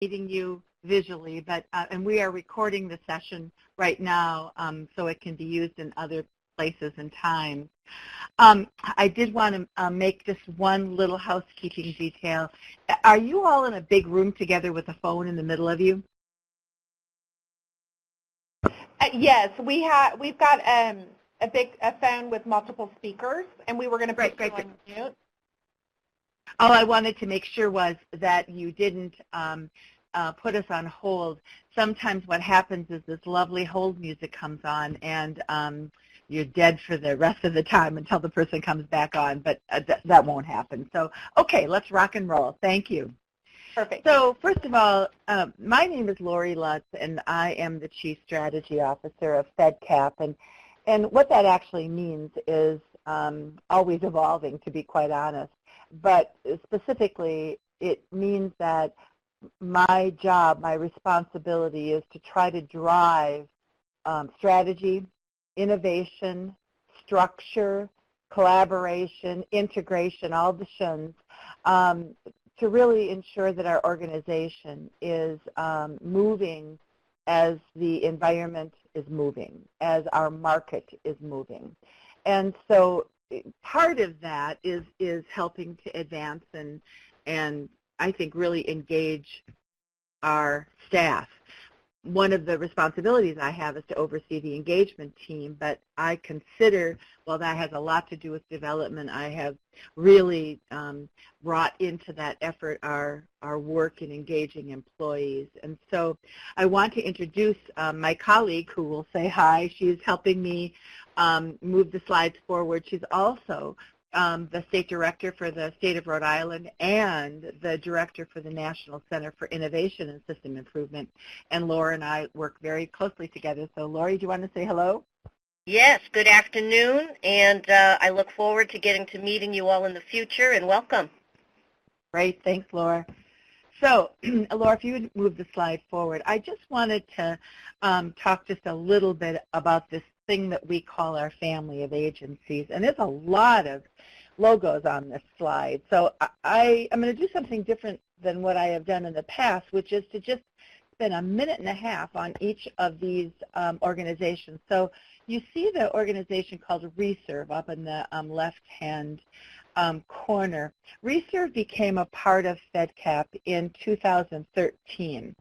meeting you visually, but and we are recording the session right now so it can be used in other places and times. I did want to make just one little housekeeping detail. Are you all in a big room together with a phone in the middle of you? Yes, we've got a phone with multiple speakers, and we were going to put you on mute. All I wanted to make sure was that you didn't put us on hold. Sometimes what happens is this lovely hold music comes on, and you're dead for the rest of the time until the person comes back on, but that won't happen. So, okay, let's rock and roll. Thank you. Perfect. So, first of all, my name is Lori Lutz, and I am the Chief Strategy Officer of FedCap, and what that actually means is always evolving, to be quite honest. But specifically, it means that my job, my responsibility is to try to drive strategy, innovation, structure, collaboration, integration, all the shuns, to really ensure that our organization is moving as the environment is moving, as our market is moving. And so part of that is helping to advance and I think really engage our staff. One of the responsibilities I have is to oversee the engagement team, but I consider, while that has a lot to do with development, I have really brought into that effort our work in engaging employees. And so I want to introduce my colleague who will say hi. She's helping me move the slides forward. She's also the State Director for the State of Rhode Island and the Director for the National Center for Innovation and System Improvement. And Laura and I work very closely together. So, Lori, do you want to say hello? Yes, good afternoon, and I look forward to getting to meeting you all in the future, and welcome. Great. Thanks, Laura. So, Laura, if you would move the slide forward, I just wanted to talk just a little bit about this thing that we call our family of agencies. And there's a lot of logos on this slide. So I'm going to do something different than what I have done in the past, which is to just spend a minute and a half on each of these organizations. So you see the organization called Reserve up in the left-hand corner. Reserve became a part of FedCap in 2013.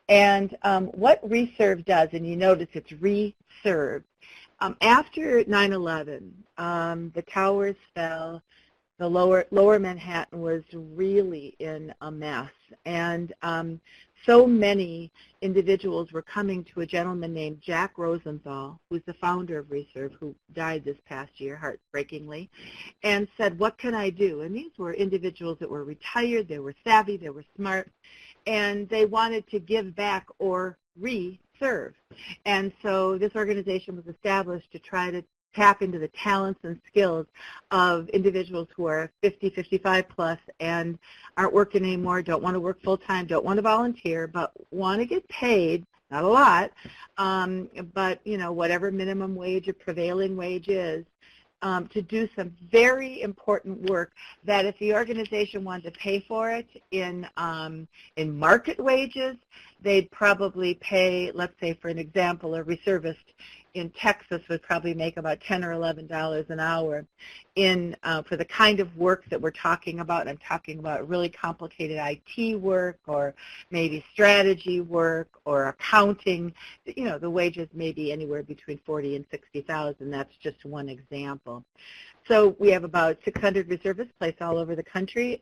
And what Reserve does, and you notice it's Reserve, after 9/11, the towers fell, the lower Manhattan was really in a mess, and so many individuals were coming to a gentleman named Jack Rosenthal, who's the founder of Reserve, who died this past year, heartbreakingly, and said, what can I do? And these were individuals that were retired, they were savvy, they were smart, and they wanted to give back or serve. And so this organization was established to try to tap into the talents and skills of individuals who are 50, 55 plus and aren't working anymore, don't want to work full time, don't want to volunteer, but want to get paid, not a lot, but whatever minimum wage or prevailing wage is, to do some very important work that if the organization wanted to pay for it in market wages, they'd probably pay, let's say for an example, a reservist in Texas would probably make about $10 or $11 an hour for the kind of work that we're talking about. I'm talking about really complicated IT work or maybe strategy work or accounting. The wages may be anywhere between $40,000 and $60,000. That's just one example. So we have about 600 reservists placed all over the country.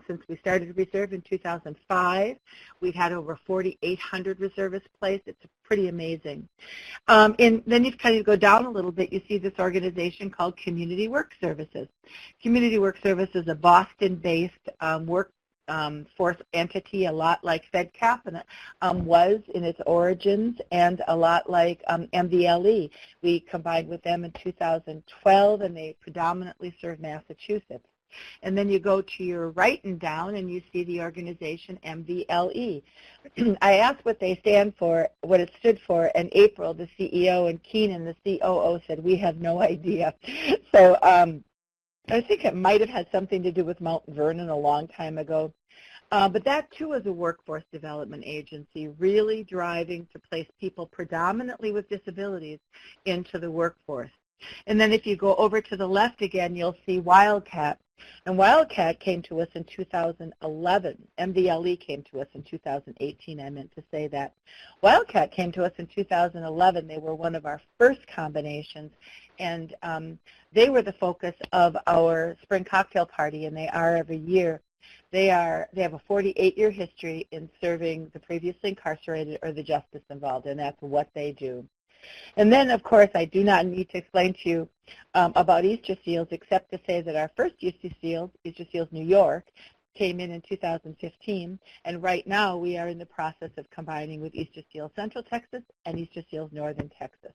Since we started Reserve in 2005, we've had over 4,800 reservists placed. It's pretty amazing. And then you kind of go down a little bit, you see this organization called Community Work Services. Community Work Services is a Boston-based workforce entity, a lot like FedCap and was in its origins, and a lot like MVLE. We combined with them in 2012, and they predominantly serve Massachusetts. And then you go to your right and down, and you see the organization MVLE. I asked what they stand for, what it stood for, and April, the CEO, and Keenan, the COO, said, we have no idea. So I think it might have had something to do with Mount Vernon a long time ago. But that, too, is a workforce development agency, really driving to place people predominantly with disabilities into the workforce. And then if you go over to the left again, you'll see Wildcat. And Wildcat came to us in 2011. MDLE came to us in 2018, I meant to say that. Wildcat came to us in 2011. They were one of our first combinations, and they were the focus of our spring cocktail party, and they are every year. They have a 48-year history in serving the previously incarcerated or the justice involved, and that's what they do. And then, of course, I do not need to explain to you about Easter Seals, except to say that our first Easter Seals New York, came in 2015, and right now we are in the process of combining with Easter Seals Central Texas and Easter Seals Northern Texas.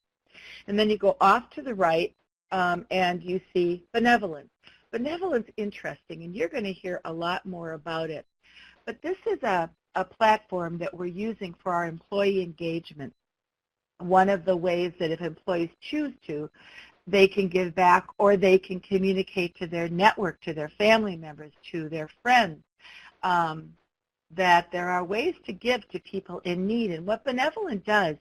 And then you go off to the right, and you see Benevolence. Benevolence is interesting, and you're going to hear a lot more about it. But this is a platform that we're using for our employee engagement. One of the ways that if employees choose to, they can give back or they can communicate to their network, to their family members, to their friends, that there are ways to give to people in need. And what Benevolent does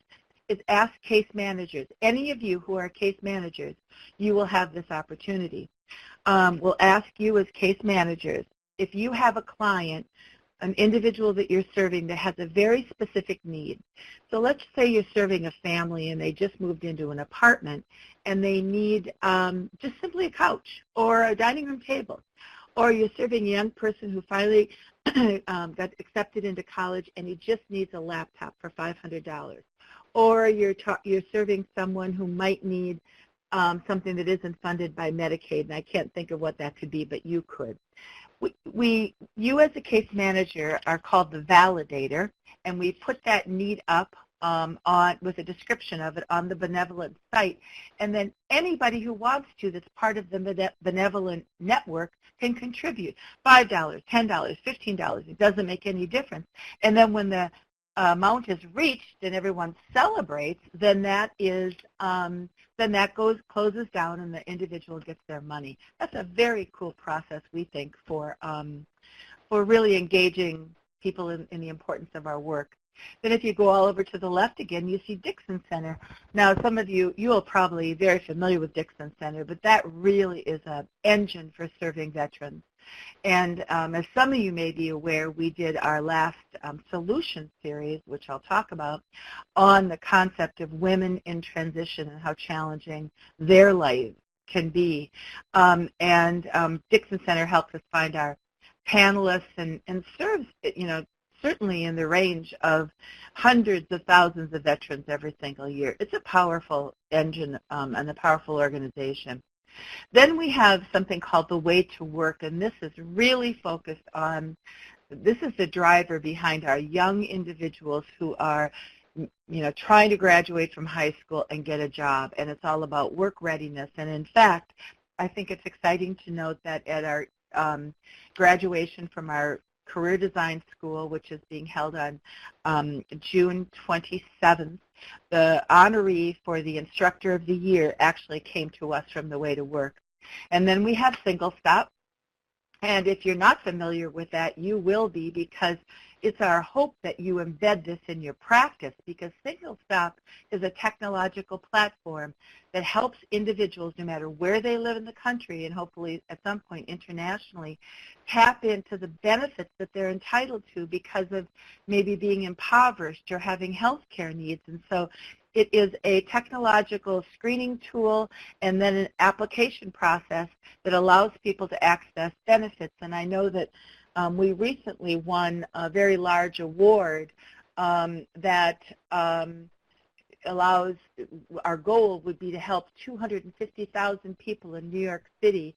is ask case managers. Any of you who are case managers, you will have this opportunity. We'll ask you as case managers, if you have a client, an individual that you're serving that has a very specific need. So let's say you're serving a family and they just moved into an apartment and they need just simply a couch or a dining room table. Or you're serving a young person who finally got accepted into college and he just needs a laptop for $500. Or you're serving someone who might need something that isn't funded by Medicaid, and I can't think of what that could be, but you could. You as a case manager are called the validator, and we put that need up with a description of it on the Benevolent site, and then anybody who wants to that's part of the Benevolent network can contribute $5, $10, $15. It doesn't make any difference. And then when the amount is reached and everyone celebrates, then that closes down and the individual gets their money. That's a very cool process, we think, for really engaging people in the importance of our work. Then if you go all over to the left again, you see Dixon Center. Now, some of you are probably very familiar with Dixon Center, but that really is an engine for serving veterans. And as some of you may be aware, we did our last solution series, which I'll talk about, on the concept of women in transition and how challenging their life can be. Dixon Center helped us find our panelists and serves, certainly in the range of hundreds of thousands of veterans every single year. It's a powerful engine and a powerful organization. Then we have something called the Way to Work, and this is really focused on, this is the driver behind our young individuals who are, trying to graduate from high school and get a job, and it's all about work readiness. And in fact, I think it's exciting to note that at our graduation from our career design school, which is being held on June 27th, the honoree for the Instructor of the Year actually came to us from the Way to Work. And then we have Single Stop. And if you're not familiar with that, you will be, because it's our hope that you embed this in your practice, because Single Stop is a technological platform that helps individuals, no matter where they live in the country and hopefully at some point internationally, tap into the benefits that they're entitled to because of maybe being impoverished or having health care needs. And so it is a technological screening tool and then an application process that allows people to access benefits. And I know that we recently won a very large award that allows, our goal would be to help 250,000 people in New York City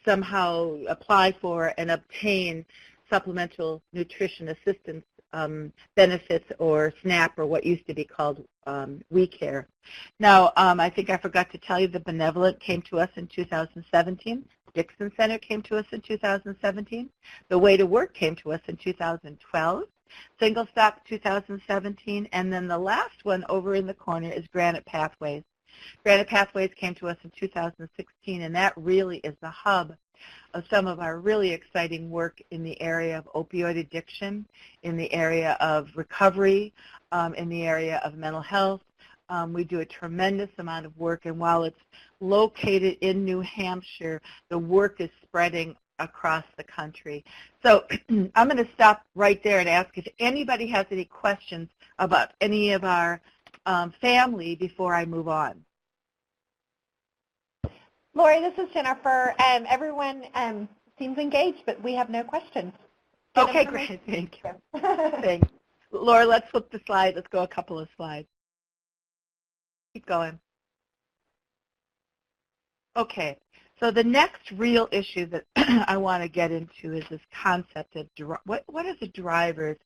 somehow apply for and obtain supplemental nutrition assistance benefits, or SNAP, or what used to be called WeCare. Now, I think I forgot to tell you the Benevolent came to us in 2017. Dixon Center came to us in 2017. The Way to Work came to us in 2012. Single Stop 2017. And then the last one over in the corner is Granite Pathways. Granite Pathways came to us in 2016, and that really is the hub of some of our really exciting work in the area of opioid addiction, in the area of recovery, in the area of mental health. We do a tremendous amount of work, and while it's located in New Hampshire, the work is spreading across the country. So I'm going to stop right there and ask if anybody has any questions about any of our family before I move on. Lori, this is Jennifer. Everyone seems engaged, but we have no questions. Okay, great. Thank you. Thanks. Laura, let's flip the slide. Let's go a couple of slides. Keep going. Okay, so the next real issue that I want to get into is this concept of what are the drivers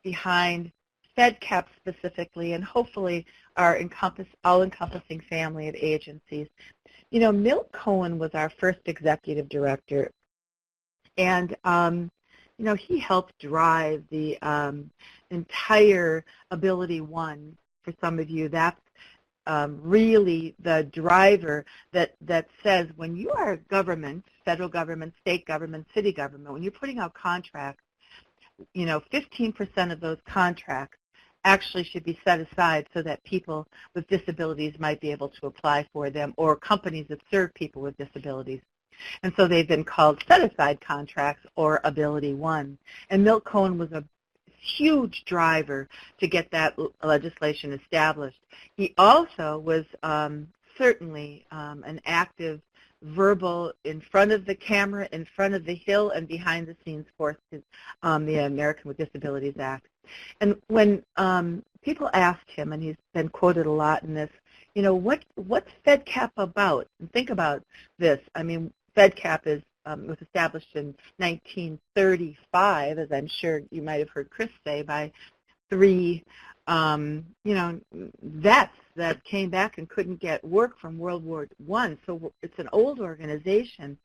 behind FedCap specifically, and hopefully our all-encompassing family of agencies. You know, Milt Cohen was our first executive director, and you know, he helped drive the entire Ability One. For some of you, that's really the driver that says when you are government, federal government, state government, city government, when you're putting out contracts, you know, 15% of those contracts actually should be set aside so that people with disabilities might be able to apply for them, or companies that serve people with disabilities. And so they've been called set-aside contracts or Ability One. And Milt Cohen was a huge driver to get that legislation established. He also was certainly an active verbal in front of the camera, in front of the Hill, and behind the scenes force the American with Disabilities Act. And when people asked him, and he's been quoted a lot in this, you know, what's FedCap about? And think about this. I mean, FedCap was established in 1935, as I'm sure you might have heard Chris say, by three, you know, vets that came back and couldn't get work from World War I. So it's an old organization.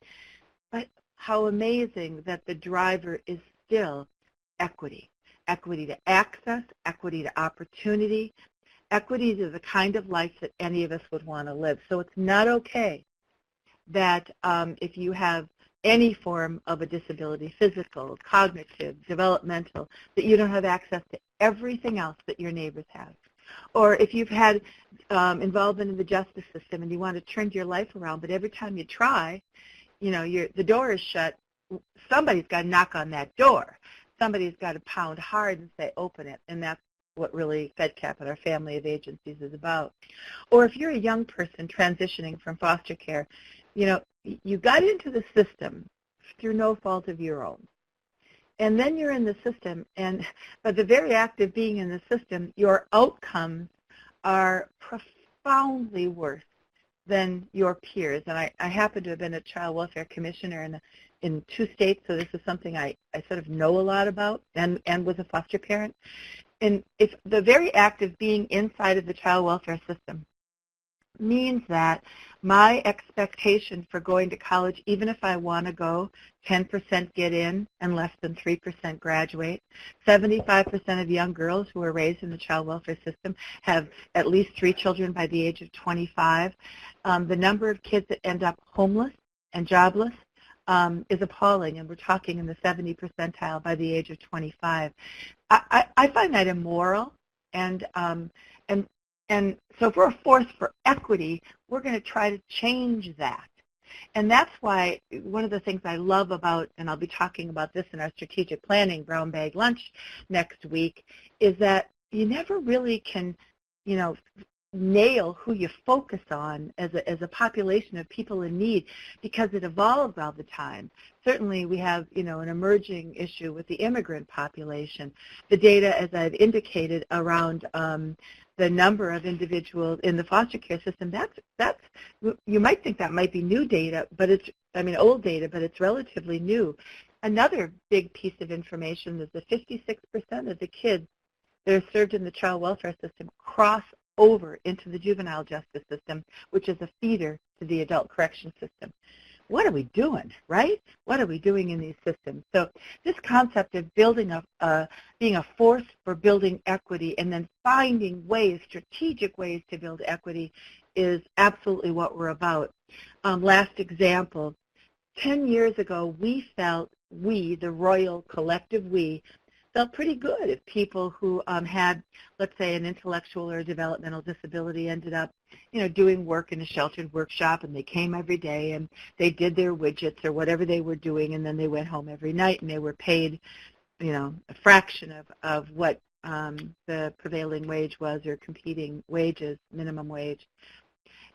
But how amazing that the driver is still equity. Equity to access, equity to opportunity, equity to the kind of life that any of us would want to live. So it's not okay that if you have any form of a disability, physical, cognitive, developmental, that you don't have access to everything else that your neighbors have. Or if you've had involvement in the justice system and you want to turn your life around, but every time you try, you know, the door is shut, somebody's got to knock on that door. Somebody's got to pound hard and say, open it, and that's what really FedCap and our family of agencies is about. Or if you're a young person transitioning from foster care, you know, you got into the system through no fault of your own. And then you're in the system, and by the very act of being in the system, your outcomes are profoundly worse than your peers. And I happen to have been a child welfare commissioner in 2 states, so this is something I sort of know a lot about, and was a foster parent. And if the very act of being inside of the child welfare system means that my expectation for going to college, even if I want to go, 10% get in and less than 3% graduate. 75% of young girls who are raised in the child welfare system have at least 3 children by the age of 25. The number of kids that end up homeless and jobless is appalling, and we're talking in the 70 percentile by the age of 25. I find that immoral, and so if we're a force for equity, we're going to try to change that. And that's why one of the things I love about, and I'll be talking about this in our strategic planning brown bag lunch next week, is that you never really can, you know, nail who you focus on as a population of people in need, because it evolves all the time. Certainly we have, you know, an emerging issue with the immigrant population. The data, as I've indicated, around the number of individuals in the foster care system, that's you might think that might be new data, but it's, I mean, old data, but it's relatively new. Another big piece of information is that 56% of the kids that are served in the child welfare system cross over into the juvenile justice system, which is a feeder to the adult correction system. What are we doing, right? What are we doing in these systems? So this concept of building being a force for building equity and then finding ways, strategic ways to build equity is absolutely what we're about. Last example, 10 years ago, the royal collective we, felt pretty good if people who had, let's say, an intellectual or developmental disability ended up, doing work in a sheltered workshop, and they came every day and they did their widgets or whatever they were doing, and then they went home every night and they were paid, a fraction of what the prevailing wage was or competing wages, minimum wage.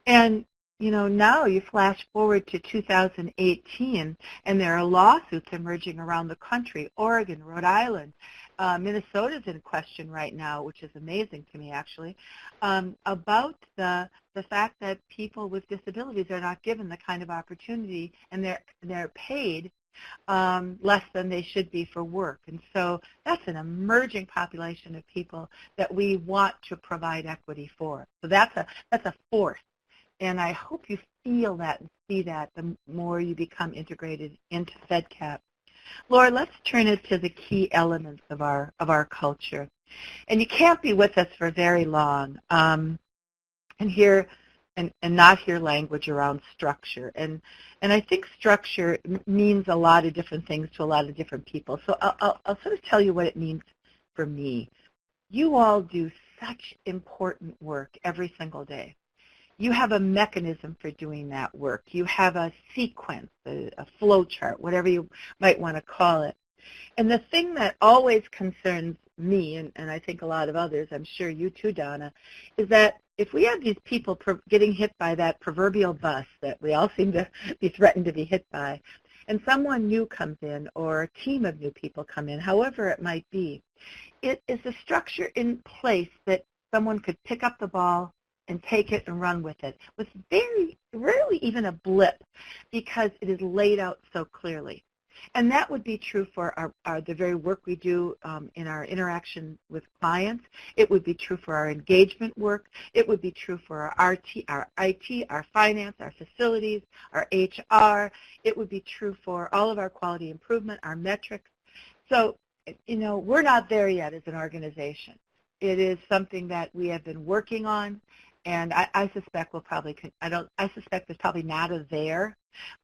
And now you flash forward to 2018, and there are lawsuits emerging around the country. Oregon, Rhode Island, Minnesota's in question right now, which is amazing to me, actually, about the fact that people with disabilities are not given the kind of opportunity, and they're paid less than they should be for work. And so that's an emerging population of people that we want to provide equity for. So that's a force. And I hope you feel that and see that the more you become integrated into FedCap. Laura, let's turn it to the key elements of our culture. And you can't be with us for very long and not hear language around structure. And I think structure means a lot of different things to a lot of different people. So I'll sort of tell you what it means for me. You all do such important work every single day. You have a mechanism for doing that work. You have a sequence, a flow chart, whatever you might want to call it. And the thing that always concerns me, and I think a lot of others, I'm sure you too, Donna, is that if we have these people getting hit by that proverbial bus that we all seem to be threatened to be hit by, and someone new comes in or a team of new people come in, however it might be, it is a structure in place that someone could pick up the ball and take it and run with it, with very rarely even a blip, because it is laid out so clearly. And that would be true for the very work we do in our interaction with clients. It would be true for our engagement work. It would be true for our IT, our finance, our facilities, our HR. It would be true for all of our quality improvement, our metrics. So, we're not there yet as an organization. It is something that we have been working on. And I suspect I suspect there's probably not a there,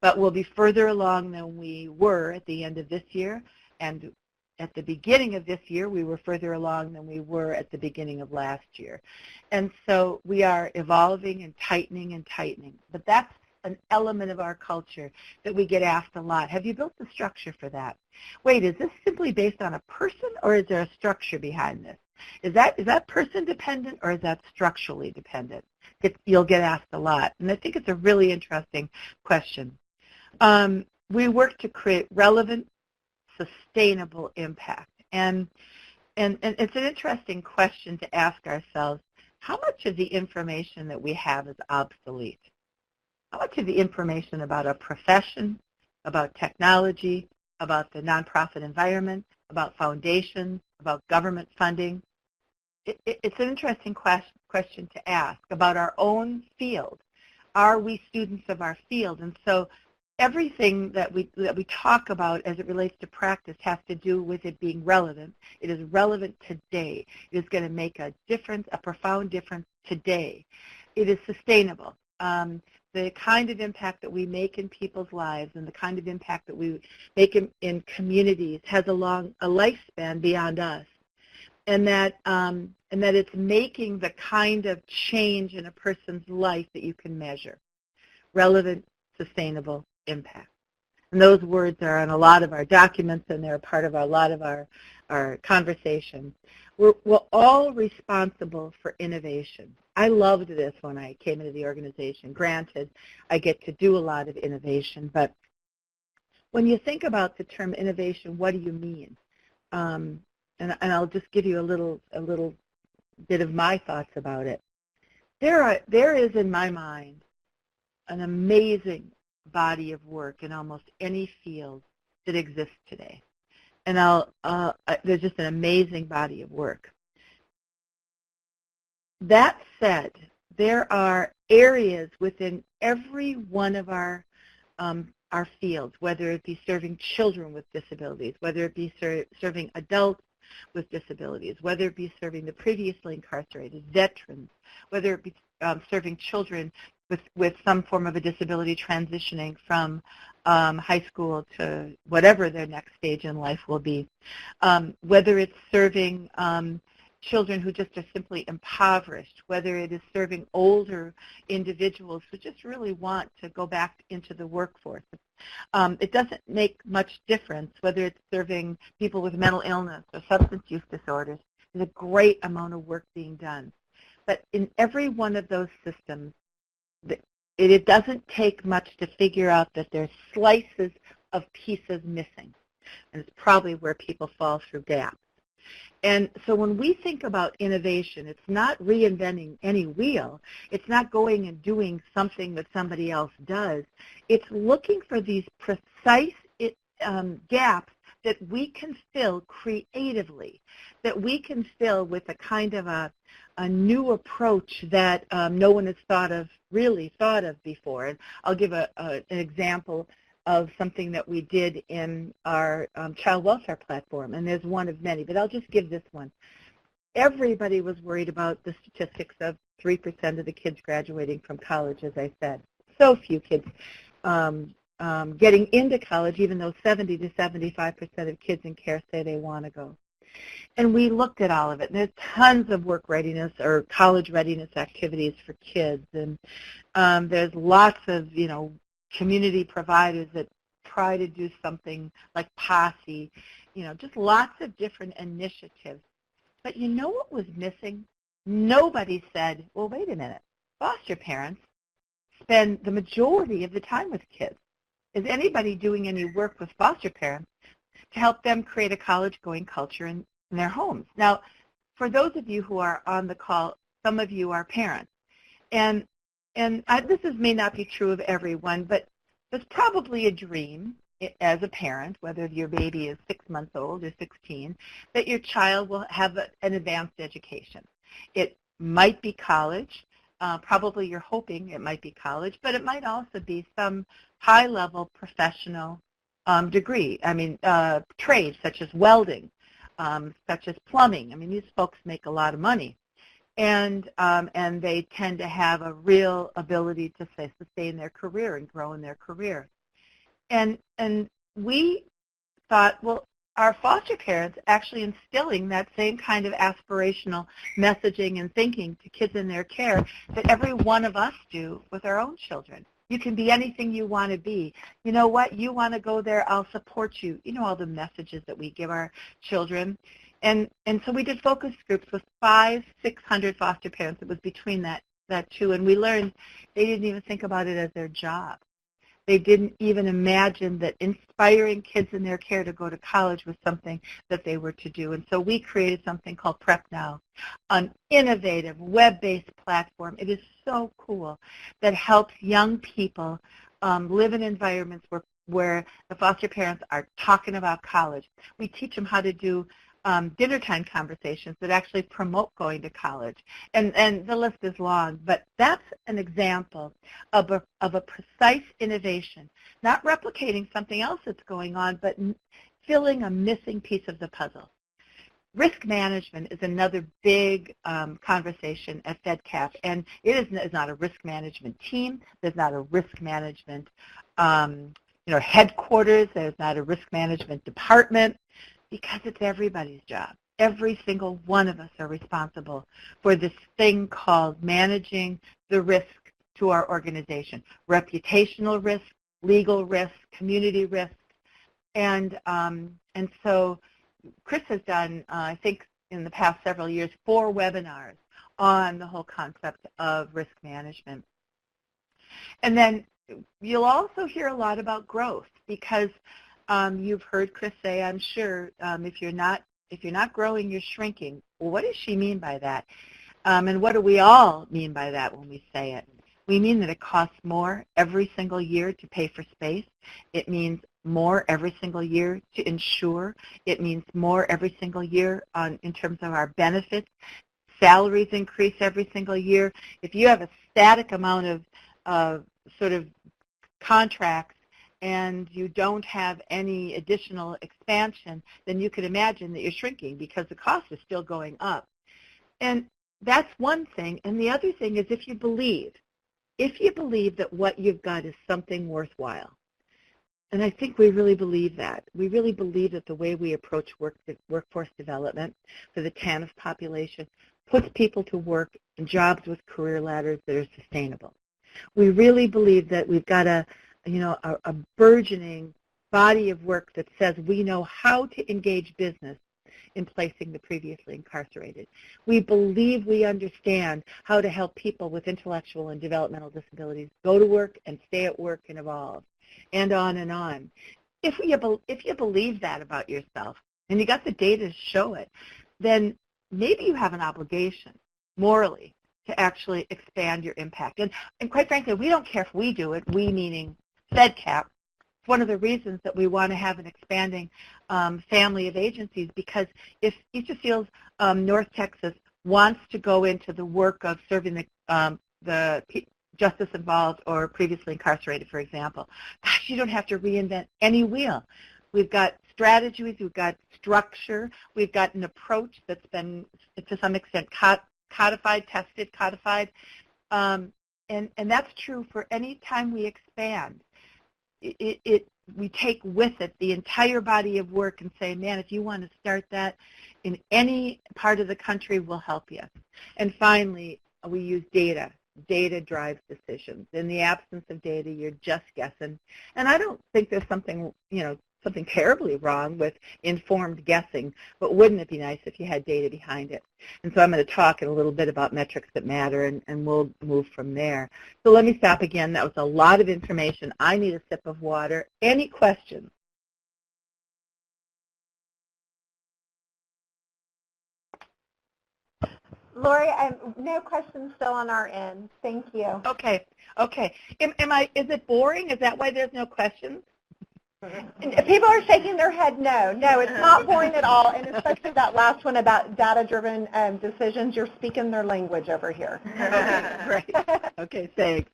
but we'll be further along than we were at the end of this year. And at the beginning of this year, we were further along than we were at the beginning of last year. And so we are evolving and tightening. But that's an element of our culture that we get asked a lot. Have you built the structure for that? Wait, is this simply based on a person, or is there a structure behind this? Is that person dependent, or is that structurally dependent? You'll get asked a lot, and I think it's a really interesting question. We work to create relevant, sustainable impact, and it's an interesting question to ask ourselves: how much of the information that we have is obsolete? How much of the information about our profession, about technology, about the nonprofit environment, about foundations, about government funding? It's an interesting question to ask about our own field. Are we students of our field? And so everything that we talk about as it relates to practice has to do with it being relevant. It is relevant today. It is going to make a difference, a profound difference today. It is sustainable. The kind of impact that we make in people's lives and the kind of impact that we make in communities has a lifespan beyond us, and that it's making the kind of change in a person's life that you can measure. Relevant, sustainable impact. And those words are on a lot of our documents, and they're a part of a lot of our conversation. We're all responsible for innovation. I loved this when I came into the organization. Granted, I get to do a lot of innovation, but when you think about the term innovation, what do you mean? And I'll just give you a little bit of my thoughts about it. There is in my mind an amazing body of work in almost any field that exists today, and there's just an amazing body of work. That said, there are areas within every one of our fields, whether it be serving children with disabilities, whether it be serving adults with disabilities, whether it be serving the previously incarcerated, veterans, whether it be serving children with some form of a disability transitioning from high school to whatever their next stage in life will be. Whether it's serving children who just are simply impoverished, whether it is serving older individuals who just really want to go back into the workforce. It doesn't make much difference whether it's serving people with mental illness or substance use disorders. There's a great amount of work being done. But in every one of those systems, it doesn't take much to figure out that there's slices of pieces missing. And it's probably where people fall through gaps. And so when we think about innovation, it's not reinventing any wheel. It's not going and doing something that somebody else does. It's looking for these precise gaps that we can fill creatively, that we can fill with a kind of a new approach that no one has really thought of before. And I'll give an example of something that we did in our child welfare platform, and there's one of many, but I'll just give this one. Everybody was worried about the statistics of 3% of the kids graduating from college, as I said. So few kids getting into college, even though 70 to 75% of kids in care say they want to go. And we looked at all of it, and there's tons of work readiness or college readiness activities for kids, and there's lots of, community providers that try to do something like Posse, just lots of different initiatives. But you know what was missing? Nobody said, well, wait a minute, foster parents spend the majority of the time with kids. Is anybody doing any work with foster parents to help them create a college-going culture in their homes? Now, for those of you who are on the call, some of you are parents. And this may not be true of everyone, but there's probably a dream as a parent, whether your baby is 6 months old or 16, that your child will have an advanced education. It might be college. Probably you're hoping it might be college, but it might also be some high-level professional degree. Trades such as welding, such as plumbing. These folks make a lot of money. And they tend to have a real ability to sustain their career and grow in their career. And we thought, well, are foster parents actually instilling that same kind of aspirational messaging and thinking to kids in their care that every one of us do with our own children? You can be anything you want to be. You know what? You want to go there, I'll support you. All the messages that we give our children. And so we did focus groups with 600 foster parents. It was between that two, and we learned they didn't even think about it as their job. They didn't even imagine that inspiring kids in their care to go to college was something that they were to do. And so we created something called Prep Now, an innovative web-based platform. It is so cool that helps young people live in environments where the foster parents are talking about college. We teach them how to do dinner time conversations that actually promote going to college. And the list is long, but that's an example of a precise innovation, not replicating something else that's going on, but filling a missing piece of the puzzle. Risk management is another big conversation at FedCap, and it is not a risk management team. There's not a risk management headquarters. There's not a risk management department, because it's everybody's job. Every single one of us are responsible for this thing called managing the risk to our organization. Reputational risk, legal risk, community risk. And so Chris has done, I think in the past several years, 4 webinars on the whole concept of risk management. And then you'll also hear a lot about growth, because you've heard Chris say, I'm sure, if you're not growing, you're shrinking. Well, what does she mean by that? And what do we all mean by that when we say it? We mean that it costs more every single year to pay for space. It means more every single year to insure. It means more every single year in terms of our benefits. Salaries increase every single year. If you have a static amount of sort of contracts, and you don't have any additional expansion, then you can imagine that you're shrinking because the cost is still going up. And that's one thing. And the other thing is if you believe that what you've got is something worthwhile, And I think we really believe that. We really believe that the way we approach workforce development for the TANF population puts people to work in jobs with career ladders that are sustainable. We really believe that we've got a burgeoning body of work that says we know how to engage business in placing the previously incarcerated. We believe we understand how to help people with intellectual and developmental disabilities go to work and stay at work and evolve, and on and on. If you believe that about yourself, and you got the data to show it, then maybe you have an obligation, morally, to actually expand your impact. And quite frankly, we don't care if we do it, we meaning FedCap. It's one of the reasons that we want to have an expanding family of agencies, because if each of Fields, North Texas, wants to go into the work of serving the justice involved or previously incarcerated, for example, gosh, you don't have to reinvent any wheel. We've got strategies, we've got structure, we've got an approach that's been, to some extent, codified, tested, codified, and that's true for any time we expand. We take with it the entire body of work and say, man, if you want to start that in any part of the country, we'll help you. And finally, we use data. Data drives decisions. In the absence of data, you're just guessing. And I don't think there's something terribly wrong with informed guessing, but wouldn't it be nice if you had data behind it? And so I'm going to talk in a little bit about metrics that matter, and we'll move from there. So let me stop again. That was a lot of information. I need a sip of water. Any questions? Lori, no questions still on our end. Thank you. Okay. Is it boring? Is that why there's no questions? People are shaking their head no. No, it's not boring at all, and especially that last one about data-driven decisions. You're speaking their language over here. Right. Okay, thanks.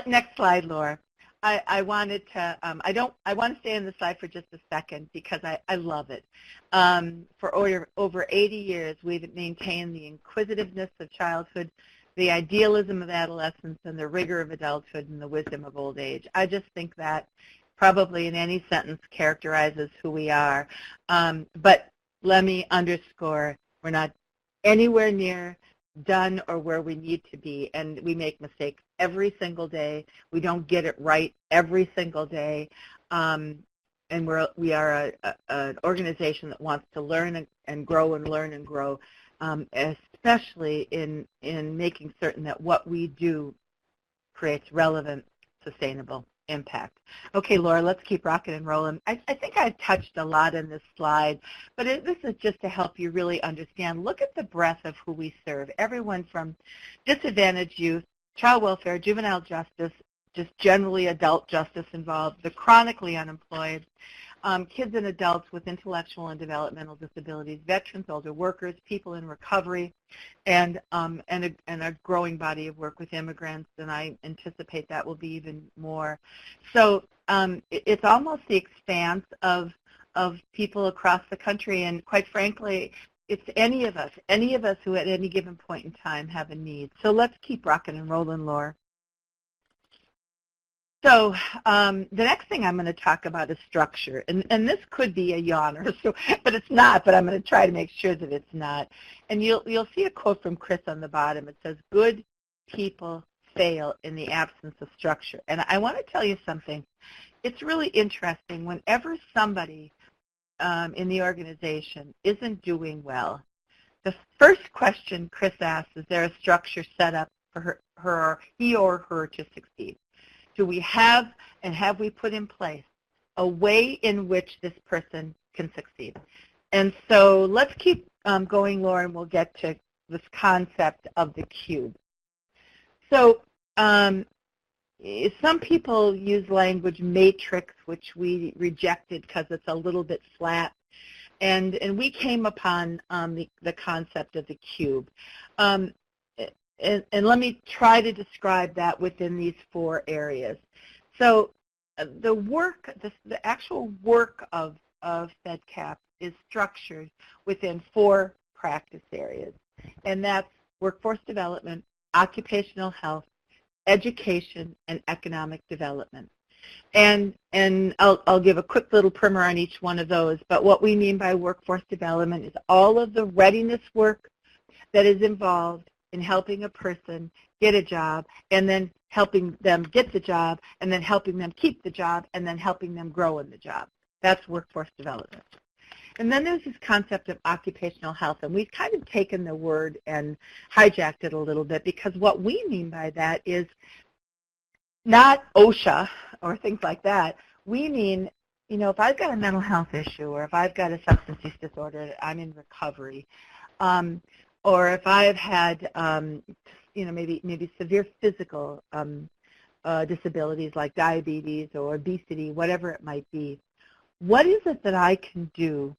Next slide, Laura. I wanted to, I want to stay on the slide for just a second because I love it. For over 80 years, we've maintained the inquisitiveness of childhood, the idealism of adolescence, and the rigor of adulthood, and the wisdom of old age. I just think that probably in any sentence characterizes who we are. But let me underscore, we're not anywhere near done or where we need to be, and we make mistakes every single day. We don't get it right every single day, and we are an organization that wants to learn and grow and learn and grow, especially in making certain that what we do creates relevant, sustainable impact. Okay, Laura, let's keep rocking and rolling. I think I've touched a lot in this slide, but this is just to help you really understand. Look at the breadth of who we serve. Everyone from disadvantaged youth, child welfare, juvenile justice, just generally adult justice involved, the chronically unemployed, kids and adults with intellectual and developmental disabilities, veterans, older workers, people in recovery, and a growing body of work with immigrants, and I anticipate that will be even more. So it's almost the expanse of people across the country, and quite frankly, it's any of us who at any given point in time have a need. So let's keep rocking and rolling, Laura. So the next thing I'm going to talk about is structure, and this could be a yawner, but it's not, but I'm going to try to make sure that it's not. And you'll see a quote from Chris on the bottom. It says, good people fail in the absence of structure. And I want to tell you something. It's really interesting. Whenever somebody in the organization isn't doing well, the first question Chris asks, is there a structure set up for he or her to succeed? Do we have, and have we put in place, a way in which this person can succeed? And so let's keep going, Laura, and we'll get to this concept of the cube. So some people use language matrix, which we rejected because it's a little bit flat. And we came upon the concept of the cube. And let me try to describe that within these four areas. So the actual work of FedCap is structured within four practice areas, and that's workforce development, occupational health, education, and economic development. And I'll give a quick little primer on each one of those. But what we mean by workforce development is all of the readiness work that is involved in helping a person get a job, and then helping them get the job, and then helping them keep the job, and then helping them grow in the job. That's workforce development. And then there's this concept of occupational health, and we've kind of taken the word and hijacked it a little bit, because what we mean by that is not OSHA or things like that. We mean, if I've got a mental health issue, or if I've got a substance use disorder, I'm in recovery, or if I've had, maybe severe physical disabilities like diabetes or obesity, whatever it might be, what is it that I can do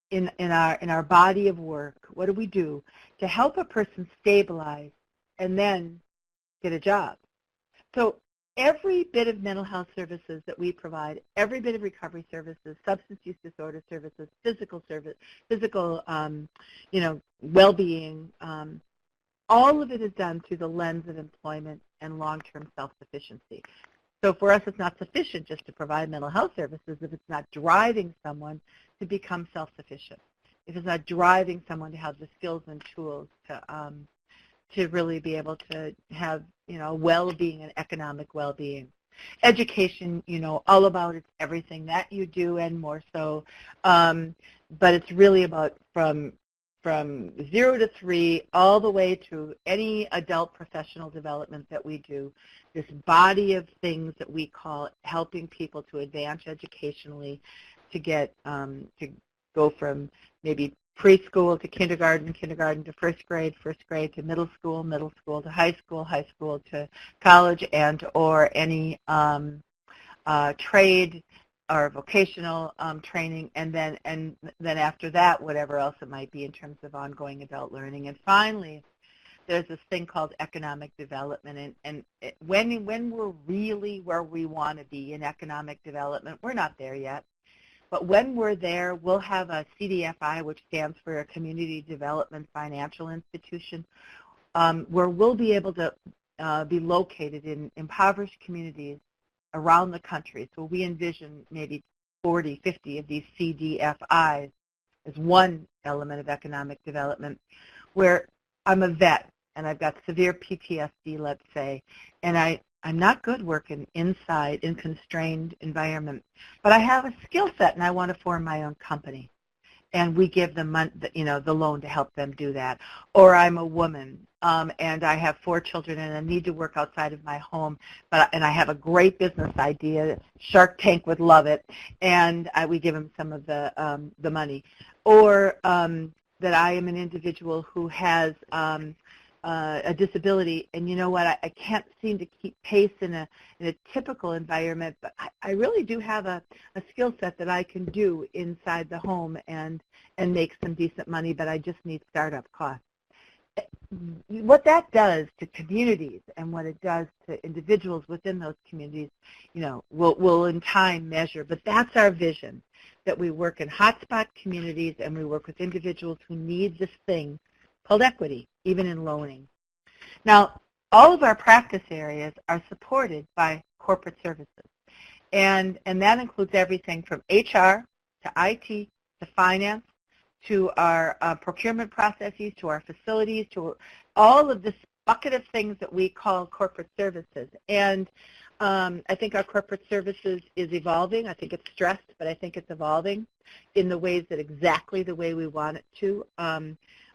in our body of work? What do we do to help a person stabilize and then get a job? So every bit of mental health services that we provide, every bit of recovery services, substance use disorder services, physical well-being, all of it is done through the lens of employment and long-term self-sufficiency. So for us, it's not sufficient just to provide mental health services if it's not driving someone to become self-sufficient, if it's not driving someone to have the skills and tools to really be able to have, well-being and economic well-being. Education, all about it's everything that you do and more so, but it's really about from 0 to 3 all the way to any adult professional development that we do, this body of things that we call helping people to advance educationally, to get to go from maybe preschool to kindergarten to first grade to middle school to high school to college, and or any trade or vocational training, and then after that, whatever else it might be in terms of ongoing adult learning. And finally, there's this thing called economic development, and when we're really where we want to be in economic development, we're not there yet. But when we're there, we'll have a CDFI, which stands for a Community Development Financial Institution, where we'll be able to be located in impoverished communities around the country. So we envision maybe 40, 50 of these CDFIs as one element of economic development, where I'm a vet and I've got severe PTSD, let's say, and I'm not good working inside in constrained environment, but I have a skill set and I want to form my own company. And we give them, the loan to help them do that. Or I'm a woman, and I have 4 children, and I need to work outside of my home, and I have a great business idea. Shark Tank would love it, and we give them some of the money. Or that I am an individual who has a disability, and you know what, I can't seem to keep pace in a typical environment, but I really do have a skill set that I can do inside the home and make some decent money, but I just need startup costs. What that does to communities and what it does to individuals within those communities, we'll in time measure, but that's our vision, that we work in hotspot communities and we work with individuals who need this thing called equity, even in loaning. Now, all of our practice areas are supported by corporate services, and that includes everything from HR to IT to finance to our procurement processes to our facilities to all of this bucket of things that we call corporate services. And I think our corporate services is evolving. I think it's stressed, but I think it's evolving in the ways that exactly the way we want it to.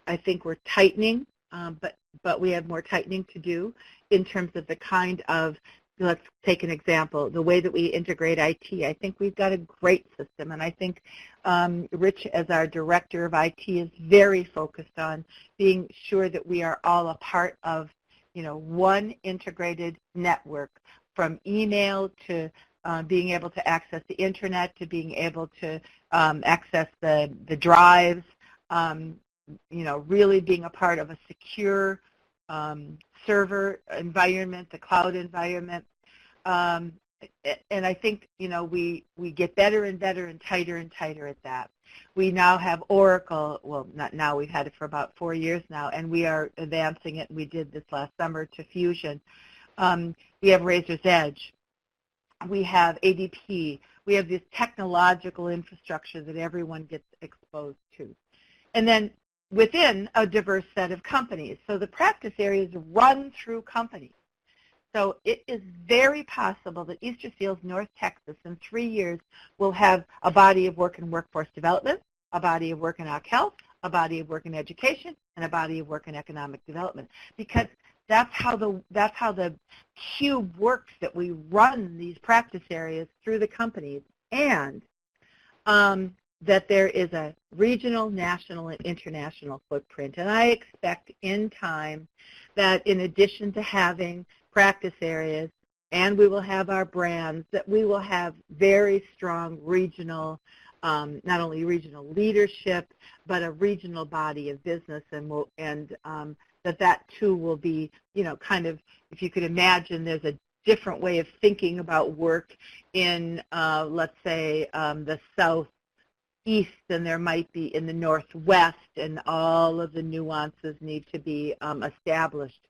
I think we're tightening, but we have more tightening to do in terms of the kind of, let's take an example, the way that we integrate IT. I think we've got a great system, and I think Rich, as our director of IT, is very focused on being sure that we are all a part of, one integrated network, from email to being able to access the internet to being able to access the drives, really being a part of a secure server environment, the cloud environment. And I think, we get better and better and tighter at that. We now have Oracle, well, not now, we've had it for about 4 years now, and we are advancing it. We did this last summer to Fusion. We have Razor's Edge. we have ADP, we have this technological infrastructure that everyone gets exposed to. And then within a diverse set of companies. So the practice areas run through companies. So it is very possible that Easter Seals North Texas in 3 years will have a body of work in workforce development, a body of work in Occ Health, a body of work in education, and a body of work in economic development. Because that's how the cube works, that we run these practice areas through the companies, and that there is a regional, national, and international footprint. And I expect in time that in addition to having practice areas, and we will have our brands, that we will have very strong regional, not only regional leadership, but a regional body of business, and that too will be, kind of, if you could imagine, there's a different way of thinking about work in, let's say, the Southeast than there might be in the Northwest, and all of the nuances need to be established.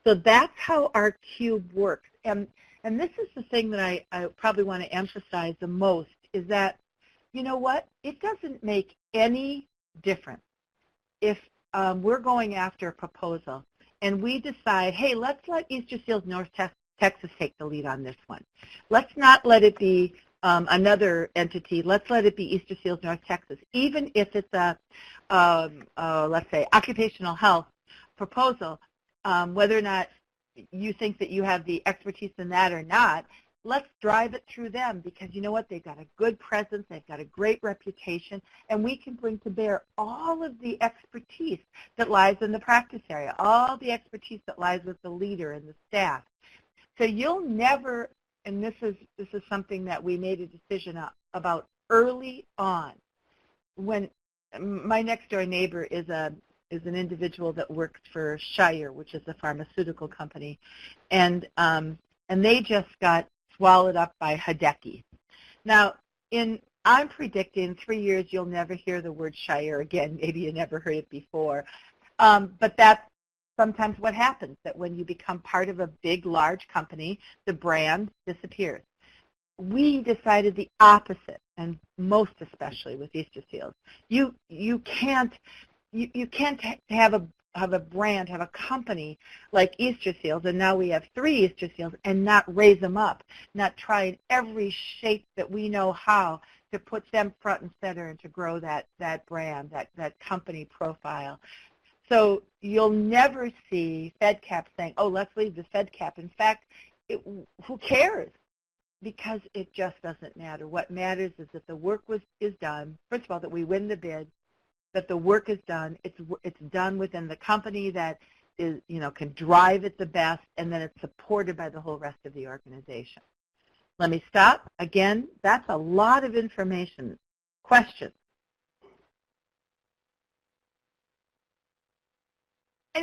So that's how our cube works. And this is the thing that I probably want to emphasize the most, is that, you know what, it doesn't make any difference if we're going after a proposal and we decide, hey, let's let Easter Seals North Texas take the lead on this one. Let's not let it be another entity. Let's let it be Easter Seals North Texas. Even if it's a, let's say, occupational health proposal, whether or not you think that you have the expertise in that or not, let's drive it through them, because you know what, they've got a good presence, they've got a great reputation, and we can bring to bear all of the expertise that lies in the practice area, all the expertise that lies with the leader and the staff. So you'll never, and this is something that we made a decision about early on. When my next door neighbor is an individual that works for Shire, which is a pharmaceutical company, and they just got swallowed up by Hideki. Now, I'm predicting in 3 years you'll never hear the word Shire again. Maybe you never heard it before, but that's sometimes what happens, that when you become part of a big, large company, the brand disappears. We decided the opposite, and most especially with Easter Seals. You can't have a brand, have a company like Easter Seals, and now we have 3 Easter Seals, and not raise them up, not try in every shape that we know how to put them front and center and to grow that brand, that company profile. So you'll never see FedCap saying, oh, let's leave the FedCap. In fact, who cares? Because it just doesn't matter. What matters is that the work is done. First of all, that we win the bid, that the work is done. It's done within the company that is, can drive it the best, and then it's supported by the whole rest of the organization. Let me stop. Again, that's a lot of information. Questions?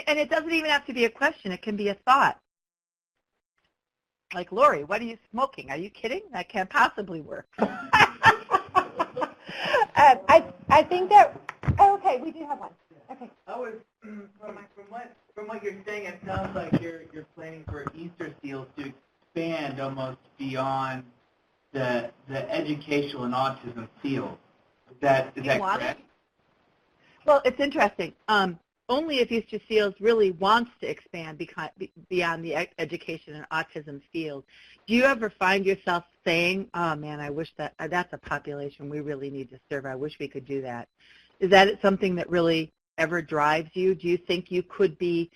And it doesn't even have to be a question. It can be a thought. Like, Lori, what are you smoking? Are you kidding? That can't possibly work. I think that, okay, we do have one. Okay. From what you're saying, it sounds like you're planning for Easter Seals to expand almost beyond the educational and autism field. Is that correct? Well, it's interesting. Only if Easter Seals really wants to expand beyond the education and autism field. Do you ever find yourself saying, oh, man, I wish that's a population we really need to serve. I wish we could do that. Is that something that really ever drives you? Do you think you could be,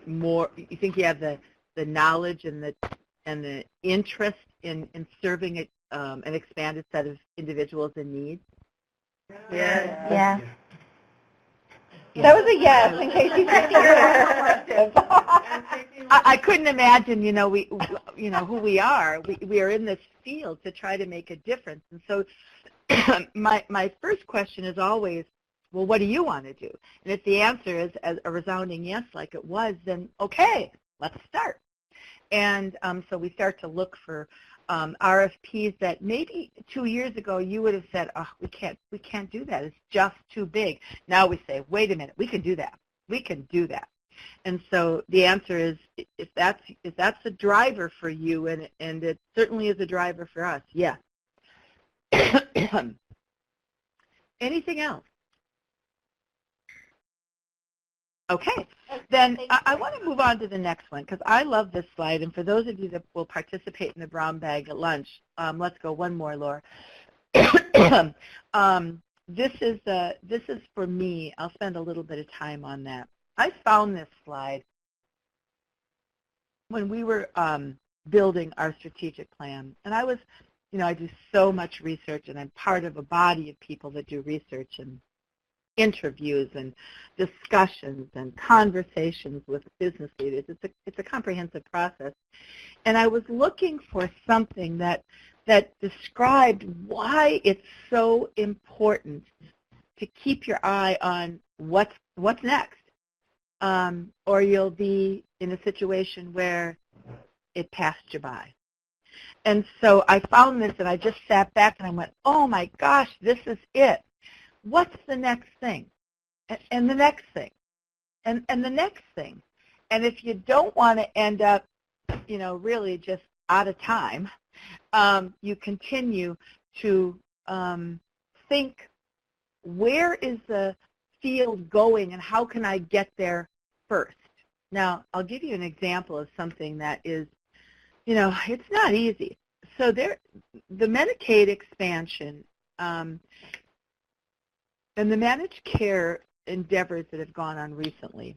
more, you think you have the knowledge and the interest in serving an expanded set of individuals in need? Yeah. That was a yes, in case you couldn't hear it. I couldn't imagine, who we are. We are in this field to try to make a difference. And so my first question is always, well, what do you want to do? And if the answer is a resounding yes, like it was, then okay, let's start. And so we start to look for RFPs that maybe 2 years ago you would have said, oh, we can't do that. It's just too big. Now we say, wait a minute, we can do that. We can do that. And so the answer is, if that's a driver for you, and it certainly is a driver for us, yes. Anything else? Okay, then I want to move on to the next one, because I love this slide. And for those of you that will participate in the brown bag at lunch, let's go one more, Laura. This is for me. I'll spend a little bit of time on that. I found this slide when we were building our strategic plan, and I do so much research, and I'm part of a body of people that do research and interviews and discussions and conversations with business leaders. It's a comprehensive process, and I was looking for something that described why it's so important to keep your eye on what's next, or you'll be in a situation where it passed you by. And so I found this, and I just sat back and I went, oh my gosh, this is it. What's the next thing? And the next thing, and the next thing. And if you don't want to end up, really just out of time, you continue to think, where is the field going and how can I get there first? Now, I'll give you an example of something that is, it's not easy. So the Medicaid expansion and the managed care endeavors that have gone on recently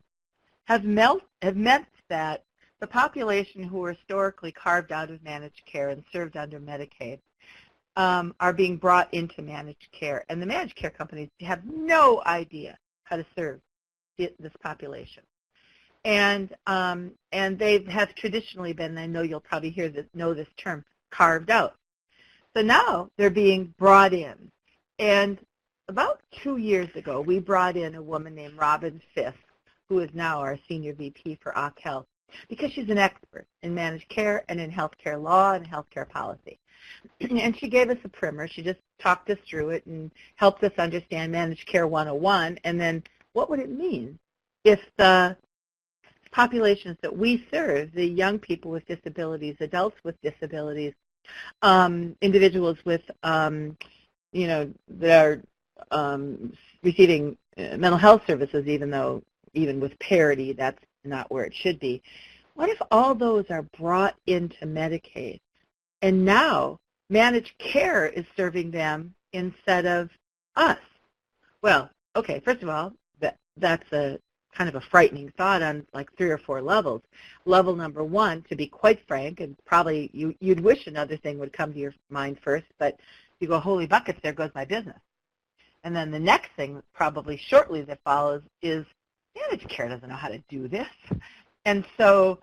have meant that the population who were historically carved out of managed care and served under Medicaid are being brought into managed care. And the managed care companies have no idea how to serve this population. And they have traditionally been, I know you'll probably know this term, carved out. So now they're being brought in. And about 2 years ago, we brought in a woman named Robin Fisk, who is now our Senior VP for Occ Health, because she's an expert in managed care and in healthcare law and healthcare policy. And she gave us a primer. She just talked us through it and helped us understand Managed Care 101, and then what would it mean if the populations that we serve, the young people with disabilities, adults with disabilities, individuals with, that are receiving mental health services, even with parity, that's not where it should be. What if all those are brought into Medicaid, and now managed care is serving them instead of us? Well, okay, first of all, that's a kind of a frightening thought on like 3 or 4 levels. Level number 1, to be quite frank, and probably you'd wish another thing would come to your mind first, but you go, holy buckets, there goes my business. And then the next thing, probably shortly that follows, is managed care doesn't know how to do this. And so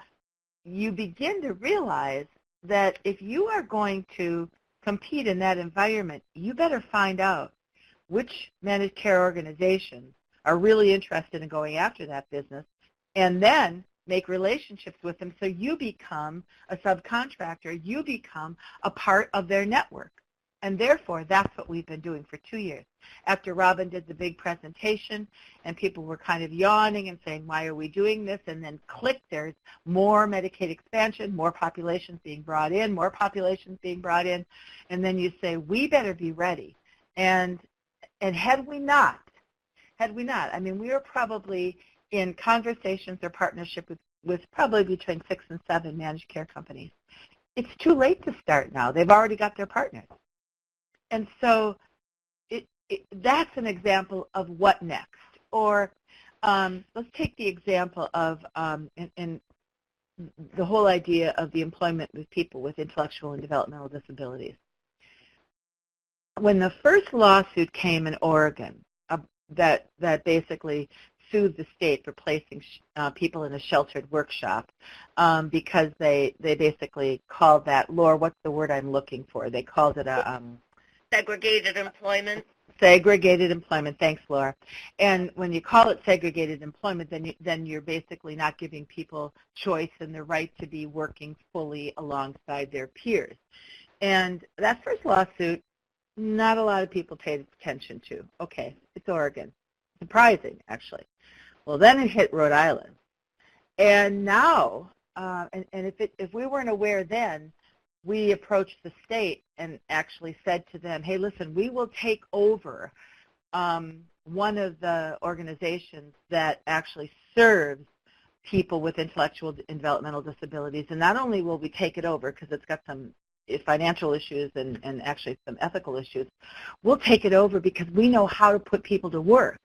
you begin to realize that if you are going to compete in that environment, you better find out which managed care organizations are really interested in going after that business, and then make relationships with them so you become a subcontractor, you become a part of their network. And therefore, that's what we've been doing for 2 years. After Robin did the big presentation and people were kind of yawning and saying, why are we doing this? And then click, there's more Medicaid expansion, more populations being brought in, more populations being brought in. And then you say, we better be ready. And had we not, I mean, we were probably in conversations or partnership with probably between 6 and 7 managed care companies. It's too late to start now. They've already got their partners. And so that's an example of what next. Or let's take the example of in the whole idea of the employment with people with intellectual and developmental disabilities. When the first lawsuit came in Oregon that basically sued the state for placing people in a sheltered workshop because they basically called that, Laura, what's the word I'm looking for? They called it a... segregated employment. Segregated employment. Thanks, Laura. And when you call it segregated employment, then you're basically not giving people choice and the right to be working fully alongside their peers. And that first lawsuit, not a lot of people paid attention to. Okay, it's Oregon. Surprising, actually. Well, then it hit Rhode Island. And now, and if we weren't aware then, we approached the state and actually said to them, hey, listen, we will take over one of the organizations that actually serves people with intellectual and developmental disabilities. And not only will we take it over because it's got some financial issues and actually some ethical issues, we'll take it over because we know how to put people to work.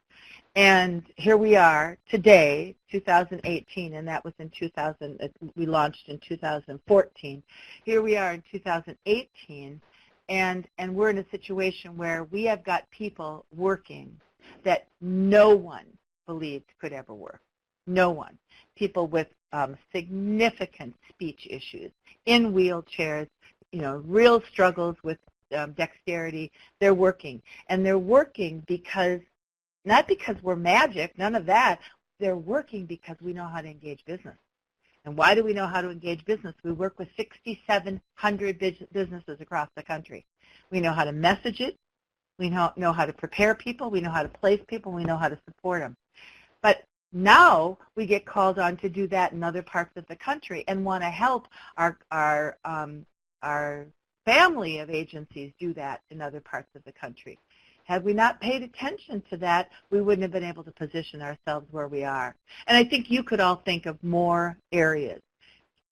And here we are today, 2018, and that was in 2000, we launched in 2014. Here we are in 2018, and we're in a situation where we have got people working that no one believed could ever work. No one. People with significant speech issues, in wheelchairs, real struggles with dexterity. They're working. And they're working because, not because we're magic, none of that. They're working because we know how to engage business. And why do we know how to engage business? We work with 6,700 businesses across the country. We know how to message it. We know how to prepare people. We know how to place people. We know how to support them. But now we get called on to do that in other parts of the country and want to help our family of agencies do that in other parts of the country. Had we not paid attention to that, we wouldn't have been able to position ourselves where we are. And I think you could all think of more areas.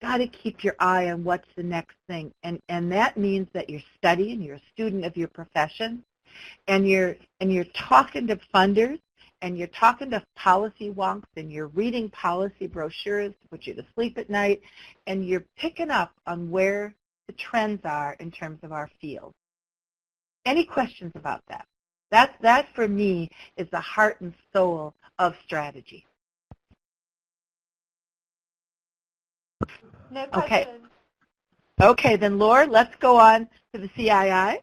Got to keep your eye on what's the next thing. And that means that you're studying, you're a student of your profession, and you're talking to funders, and you're talking to policy wonks, and you're reading policy brochures to put you to sleep at night, and you're picking up on where the trends are in terms of our field. Any questions about that? That for me is the heart and soul of strategy. No questions. Okay, then Laura, let's go on to the CII.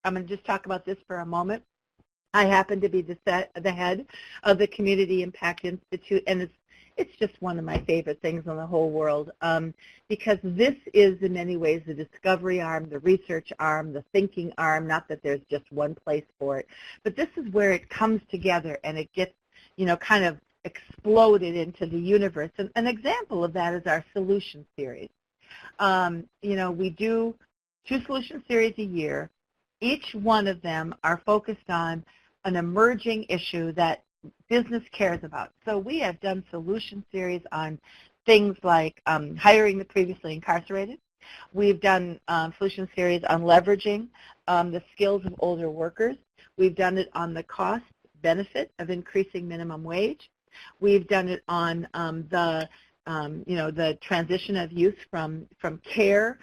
I'm going to just talk about this for a moment. I happen to be the head of the Community Impact Institute, and it's just one of my favorite things in the whole world because this is in many ways the discovery arm, the research arm, the thinking arm, not that there's just one place for it, but this is where it comes together and it gets, kind of exploded into the universe. And an example of that is our solution series. We do 2 solution series a year. Each one of them are focused on an emerging issue that business cares about. So we have done solution series on things like hiring the previously incarcerated. We've done solution series on leveraging the skills of older workers. We've done it on the cost benefit of increasing minimum wage. We've done it on the transition of youth from care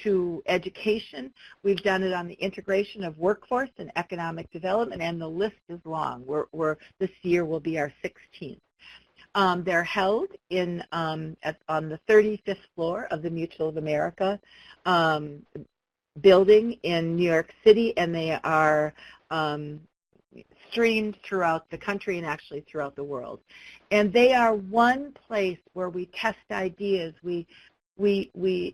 to education. We've done it on the integration of workforce and economic development, and the list is long. This year will be our 16th. They're held on the 35th floor of the Mutual of America building in New York City, and they are streamed throughout the country and actually throughout the world. And they are one place where we test ideas. We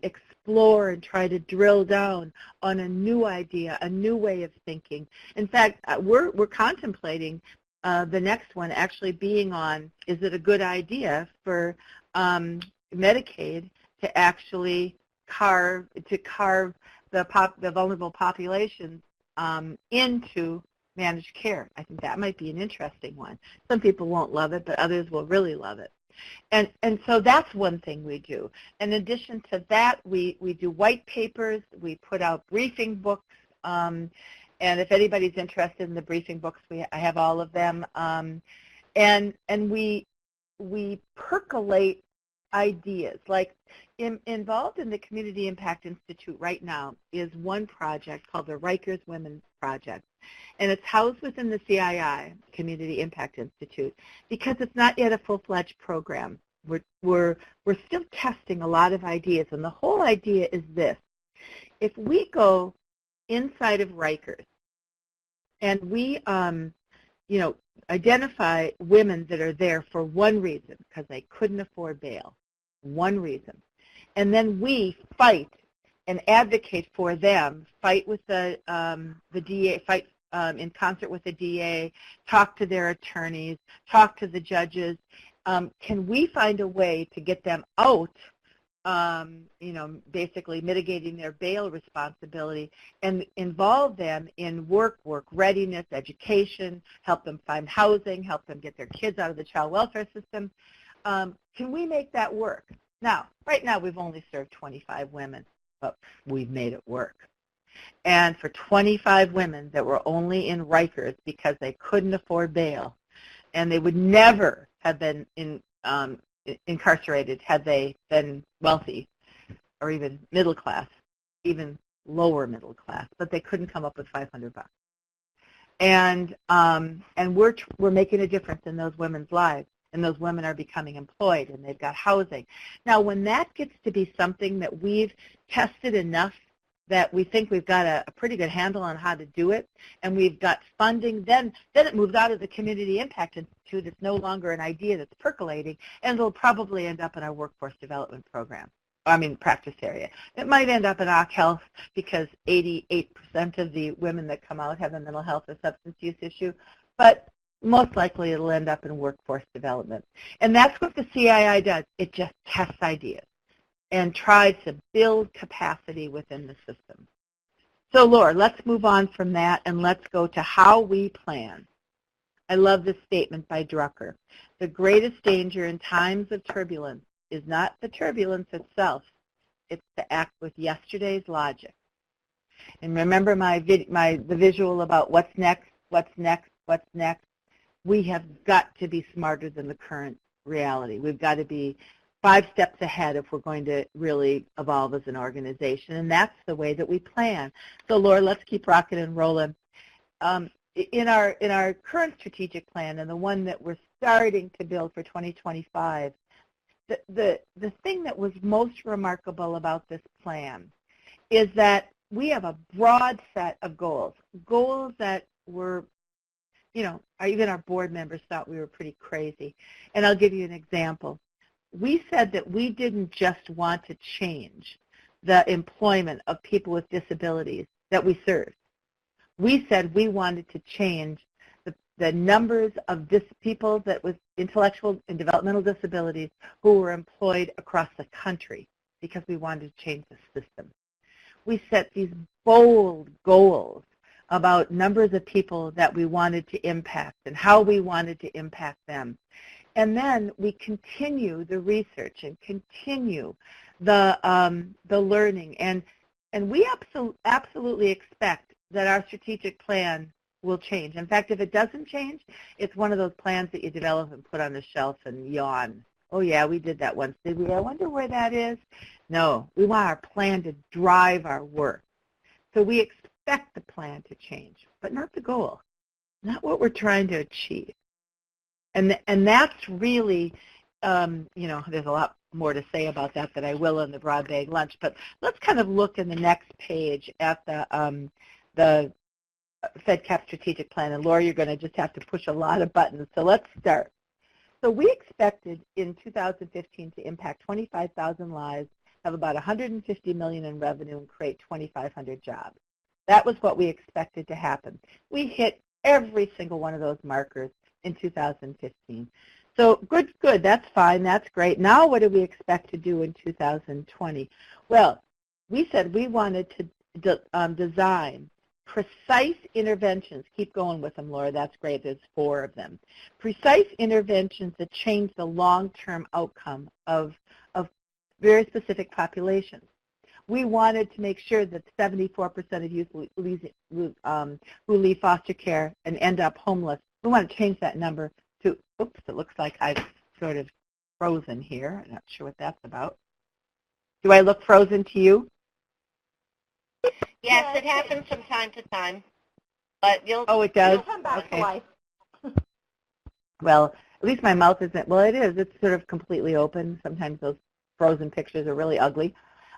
explore and try to drill down on a new idea, a new way of thinking. In fact, we're contemplating the next one actually being on, is it a good idea for Medicaid to actually carve the vulnerable populations into managed care? I think that might be an interesting one. Some people won't love it, but others will really love it. And so that's one thing we do. In addition to that, we do white papers, we put out briefing books, and if anybody's interested in the briefing books, I have all of them. And we percolate ideas. Like involved in the Community Impact Institute right now is one project called the Rikers Women Project. And it's housed within the CII, Community Impact Institute, because it's not yet a full-fledged program. We're still testing a lot of ideas, and the whole idea is this. If we go inside of Rikers and we identify women that are there for one reason, because they couldn't afford bail, one reason, and then we fight and advocate for them, fight with the DA, fight in concert with the DA, talk to their attorneys, talk to the judges, can we find a way to get them out, basically mitigating their bail responsibility and involve them in work readiness, education, help them find housing, help them get their kids out of the child welfare system. Can we make that work? Now, right now we've only served 25 women, but we've made it work. And for 25 women that were only in Rikers because they couldn't afford bail, and they would never have been incarcerated had they been wealthy or even middle class, even lower middle class, but they couldn't come up with $500. And we're making a difference in those women's lives, and those women are becoming employed, and they've got housing. Now, when that gets to be something that we've tested enough that we think we've got a pretty good handle on how to do it, and we've got funding, then it moves out of the Community Impact Institute. It's no longer an idea that's percolating, and it'll probably end up in our workforce development program, practice area. It might end up in OC Health because 88% of the women that come out have a mental health or substance use issue, but most likely it'll end up in workforce development. And that's what the CII does. It just tests ideas and tries to build capacity within the system. So, Laura, let's move on from that and let's go to how we plan. I love this statement by Drucker. The greatest danger in times of turbulence is not the turbulence itself. It's to act with yesterday's logic. And remember the visual about what's next, what's next, what's next. We have got to be smarter than the current reality. We've got to be 5 steps ahead if we're going to really evolve as an organization, and that's the way that we plan. So, Laura, let's keep rocking and rolling. In our current strategic plan and the one that we're starting to build for 2025, the thing that was most remarkable about this plan is that we have a broad set of goals that were, even our board members thought we were pretty crazy. And I'll give you an example. We said that we didn't just want to change the employment of people with disabilities that we served. We said we wanted to change the numbers of people that with intellectual and developmental disabilities who were employed across the country because we wanted to change the system. We set these bold goals about numbers of people that we wanted to impact and how we wanted to impact them. And then we continue the research and continue the learning. And we absolutely expect that our strategic plan will change. In fact, if it doesn't change, it's one of those plans that you develop and put on the shelf and yawn. Oh, yeah, we did that once, did we? I wonder where that is. No, we want our plan to drive our work. So we expect the plan to change, but not the goal, not what we're trying to achieve. And that's really, there's a lot more to say about that than I will in the broad bag lunch. But let's kind of look in the next page at the FedCap strategic plan. And Laura, you're going to just have to push a lot of buttons. So let's start. So we expected in 2015 to impact 25,000 lives, have about $150 million in revenue, and create 2,500 jobs. That was what we expected to happen. We hit every single one of those markers in 2015. So good, that's fine, that's great. Now what do we expect to do in 2020? Well, we said we wanted to design precise interventions. Keep going with them, Laura, that's great, there's 4 of them. Precise interventions that change the long-term outcome of very specific populations. We wanted to make sure that 74% of youth who leave foster care and end up homeless, we want to change that number to, oops, it looks like I've sort of frozen here. I'm not sure what that's about. Do I look frozen to you? Yes, it happens from time to time. But you'll Oh, it does? You'll come back to Okay. life. Well, at least my mouth isn't, well, it is. It's sort of completely open. Sometimes those frozen pictures are really ugly.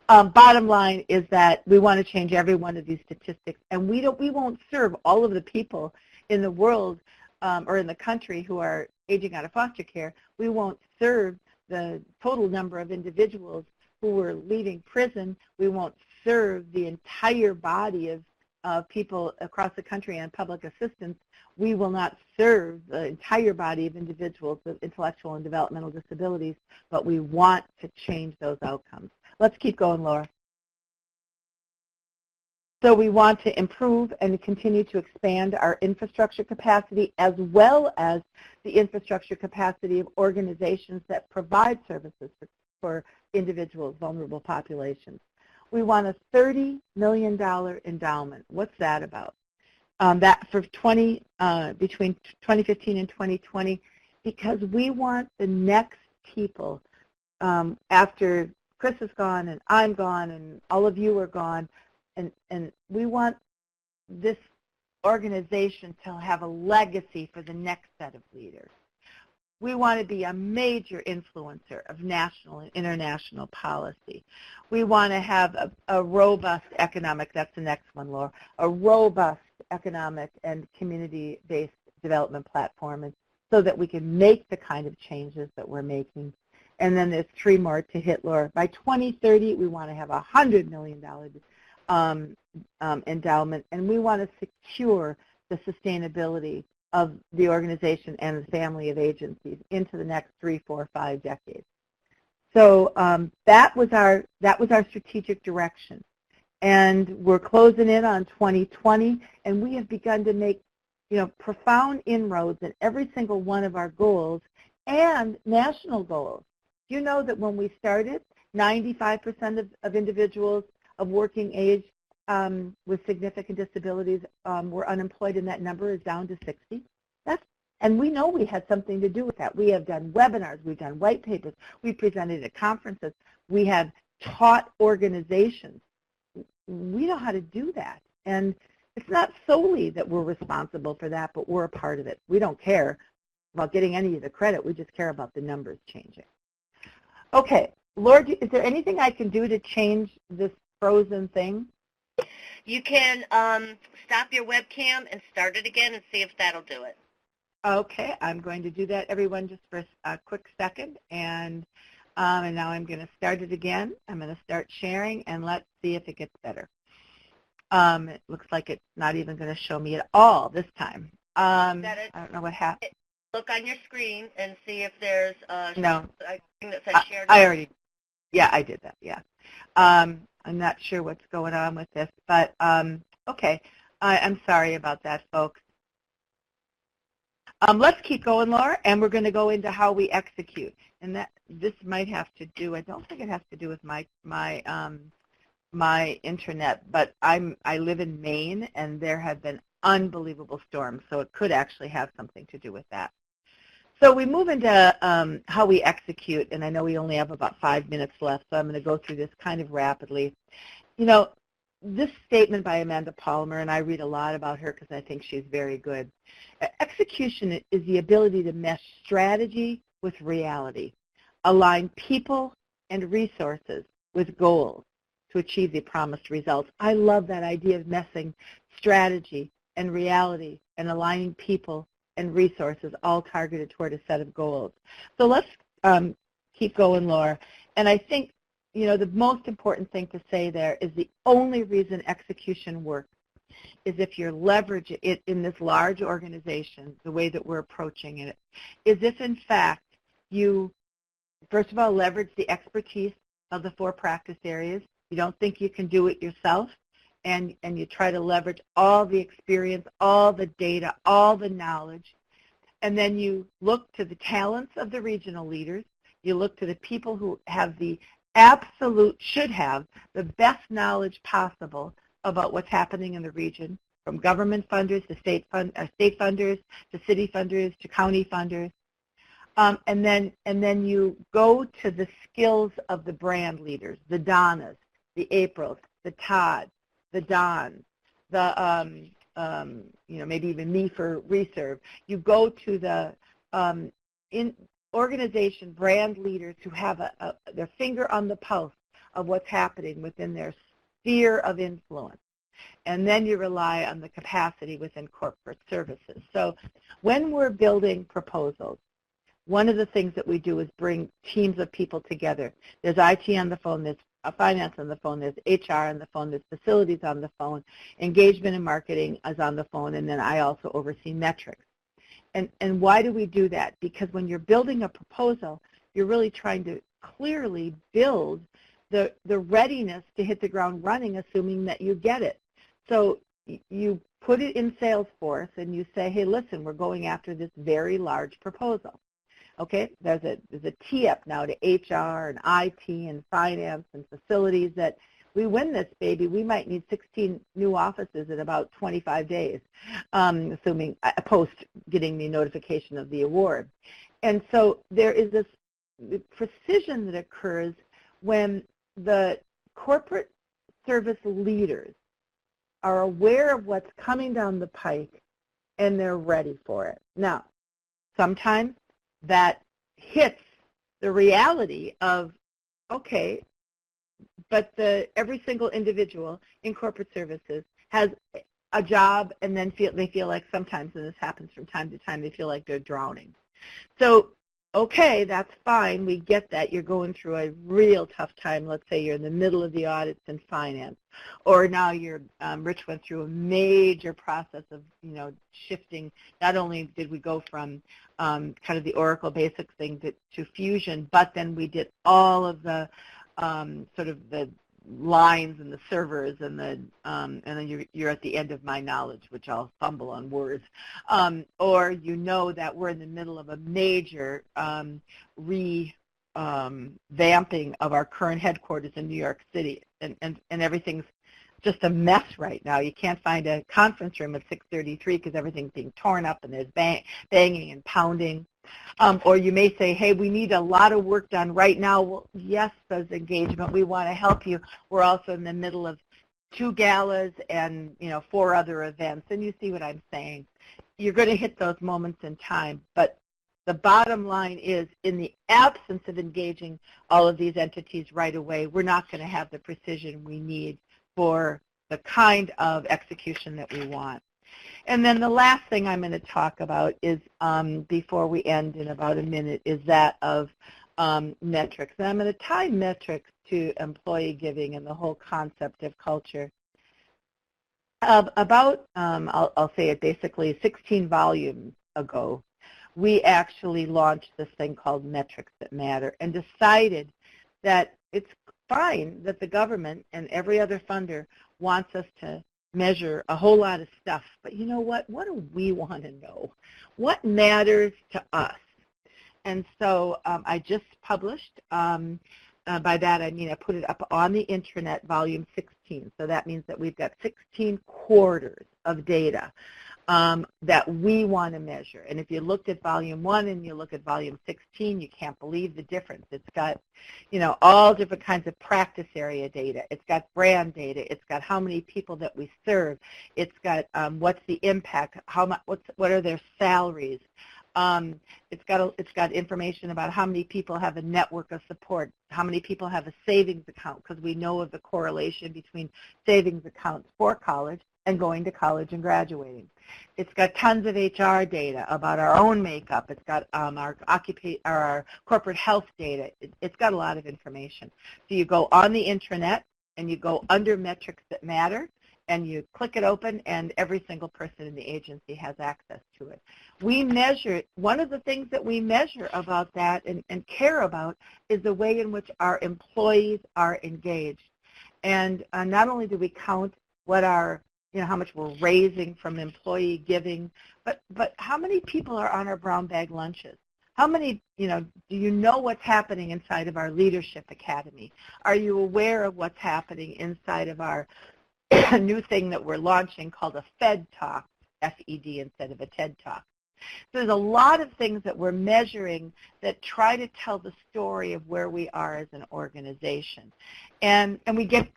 Bottom line is that we want to change every one of these statistics, and we won't serve all of the people in the world or in the country who are aging out of foster care. We won't serve the total number of individuals who are leaving prison. We won't serve the entire body of of people across the country on public assistance, we will not serve the entire body of individuals with intellectual and developmental disabilities, but we want to change those outcomes. Let's keep going, Laura. So we want to improve and continue to expand our infrastructure capacity as well as the infrastructure capacity of organizations that provide services for individuals, vulnerable populations. We want a $30 million endowment. What's that about? That for between 2015 and 2020, because we want the next people, after Chris is gone and I'm gone and all of you are gone, and we want this organization to have a legacy for the next set of leaders. We want to be a major influencer of national and international policy. We want to have a robust economic, that's the next one, Laura, a robust economic and community-based development platform, and so that we can make the kind of changes that we're making. And then there's three more to hit, Laura. By 2030, we want to have a $100 million endowment, and we want to secure the sustainability of the organization and the family of agencies into the next 3, 4, 5 decades. So that was our strategic direction, and we're closing in on 2020, and we have begun to make profound inroads in every single one of our goals and national goals. You know that when we started, 95% of individuals of working age with significant disabilities were unemployed, and that number is down to 60. And we know we had something to do with that. We have done webinars, we've done white papers, we presented at conferences, we have taught organizations. We know how to do that. And it's not solely that we're responsible for that, but we're a part of it. We don't care about getting any of the credit, we just care about the numbers changing. Okay, Lord, is there anything I can do to change this frozen thing? You can stop your webcam and start it again and see if that'll do it. Okay, I'm going to do that, everyone, just for a quick second. And now I'm going to start it again. I'm going to start sharing, and let's see if it gets better. It looks like it's not even going to show me at all this time. I don't know what happened. Look on your screen and see if there's a thing that says shared. I did that, yeah. I'm not sure what's going on with this, but okay. I'm sorry about that, folks. Let's keep going, Laura, and we're going to go into how we execute. And this might have to do, I don't think it has to do with my internet, but I live in Maine, and there have been unbelievable storms, so it could actually have something to do with that. So we move into how we execute, and I know we only have about 5 minutes left, so I'm going to go through this kind of rapidly. This statement by Amanda Palmer, and I read a lot about her because I think she's very good. Execution is the ability to mesh strategy with reality, align people and resources with goals to achieve the promised results. I love that idea of meshing strategy and reality and aligning people and resources all targeted toward a set of goals. So let's keep going, Laura. And I think, the most important thing to say there is the only reason execution works is if you're leveraging it in this large organization, the way that we're approaching it, is if, in fact, you, first of all, leverage the expertise of the 4 practice areas. You don't think you can do it yourself, and you try to leverage all the experience, all the data, all the knowledge, and then you look to the talents of the regional leaders. You look to the people who have should have the best knowledge possible about what's happening in the region, from government funders to state funders to city funders to county funders. And then you go to the skills of the brand leaders, the Donnas, the Aprils, the Todds, the Dons, the maybe even me for Reserve. You go to the organization brand leaders who have their finger on the pulse of what's happening within their sphere of influence. And then you rely on the capacity within corporate services. So when we're building proposals, one of the things that we do is bring teams of people together. There's IT on the phone, there's finance on the phone, there's HR on the phone, there's facilities on the phone, engagement and marketing is on the phone, and then I also oversee metrics. And why do we do that? Because when you're building a proposal, you're really trying to clearly build the readiness to hit the ground running, assuming that you get it. So you put it in Salesforce and you say, hey, listen, we're going after this very large proposal. Okay, there's a tee-up now to HR and IT and finance and facilities that we win this, baby. We might need 16 new offices in about 25 days, assuming post getting the notification of the award. And so there is this precision that occurs when the corporate service leaders are aware of what's coming down the pike and they're ready for it. Now, sometimes that hits the reality of, okay, but every single individual in corporate services has a job, and then they feel like sometimes, and this happens from time to time, they feel like they're drowning. So, okay, that's fine. We get that. You're going through a real tough time. Let's say you're in the middle of the audits in finance, or now Rich went through a major process of, shifting. Not only did we go from kind of the Oracle Basics thing to Fusion, but then we did all of the sort of the lines and the servers and then you're at the end of my knowledge, which I'll fumble on words, or that we're in the middle of a major revamping of our current headquarters in New York City, and everything's just a mess right now. You can't find a conference room at 633 because everything's being torn up and there's banging and pounding. Or you may say, hey, we need a lot of work done right now. Well, yes, says engagement, we want to help you. We're also in the middle of 2 galas and 4 other events, and you see what I'm saying. You're going to hit those moments in time, but the bottom line is, in the absence of engaging all of these entities right away, we're not going to have the precision we need for the kind of execution that we want. And then the last thing I'm going to talk about is, before we end in about a minute, is that of metrics. And I'm going to tie metrics to employee giving and the whole concept of culture. I'll say it basically, 16 volumes ago, we actually launched this thing called Metrics That Matter and decided that it's fine that the government and every other funder wants us to measure a whole lot of stuff, but you know what? What do we want to know? What matters to us? And so I just published, by that I mean I put it up on the internet, volume 16. So that means that we've got 16 quarters of data that we want to measure. And if you looked at volume 1 and you look at volume 16, you can't believe the difference. It's got, all different kinds of practice area data. It's got brand data. It's got how many people that we serve. It's got what's the impact, what are their salaries. It's got information about how many people have a network of support, how many people have a savings account, because we know of the correlation between savings accounts for college and going to college and graduating. It's got tons of HR data about our own makeup. It's got our corporate health data. It's got a lot of information. So you go on the intranet and you go under Metrics That Matter and you click it open, and every single person in the agency has access to it. We measure, one of the things that we measure about that and care about is the way in which our employees are engaged. And not only do we count what our how much we're raising from employee giving, but how many people are on our brown bag lunches? How many, do you know what's happening inside of our leadership academy? Are you aware of what's happening inside of our new thing that we're launching called a Fed Talk, F-E-D instead of a TED Talk? So there's a lot of things that we're measuring that try to tell the story of where we are as an organization. And we get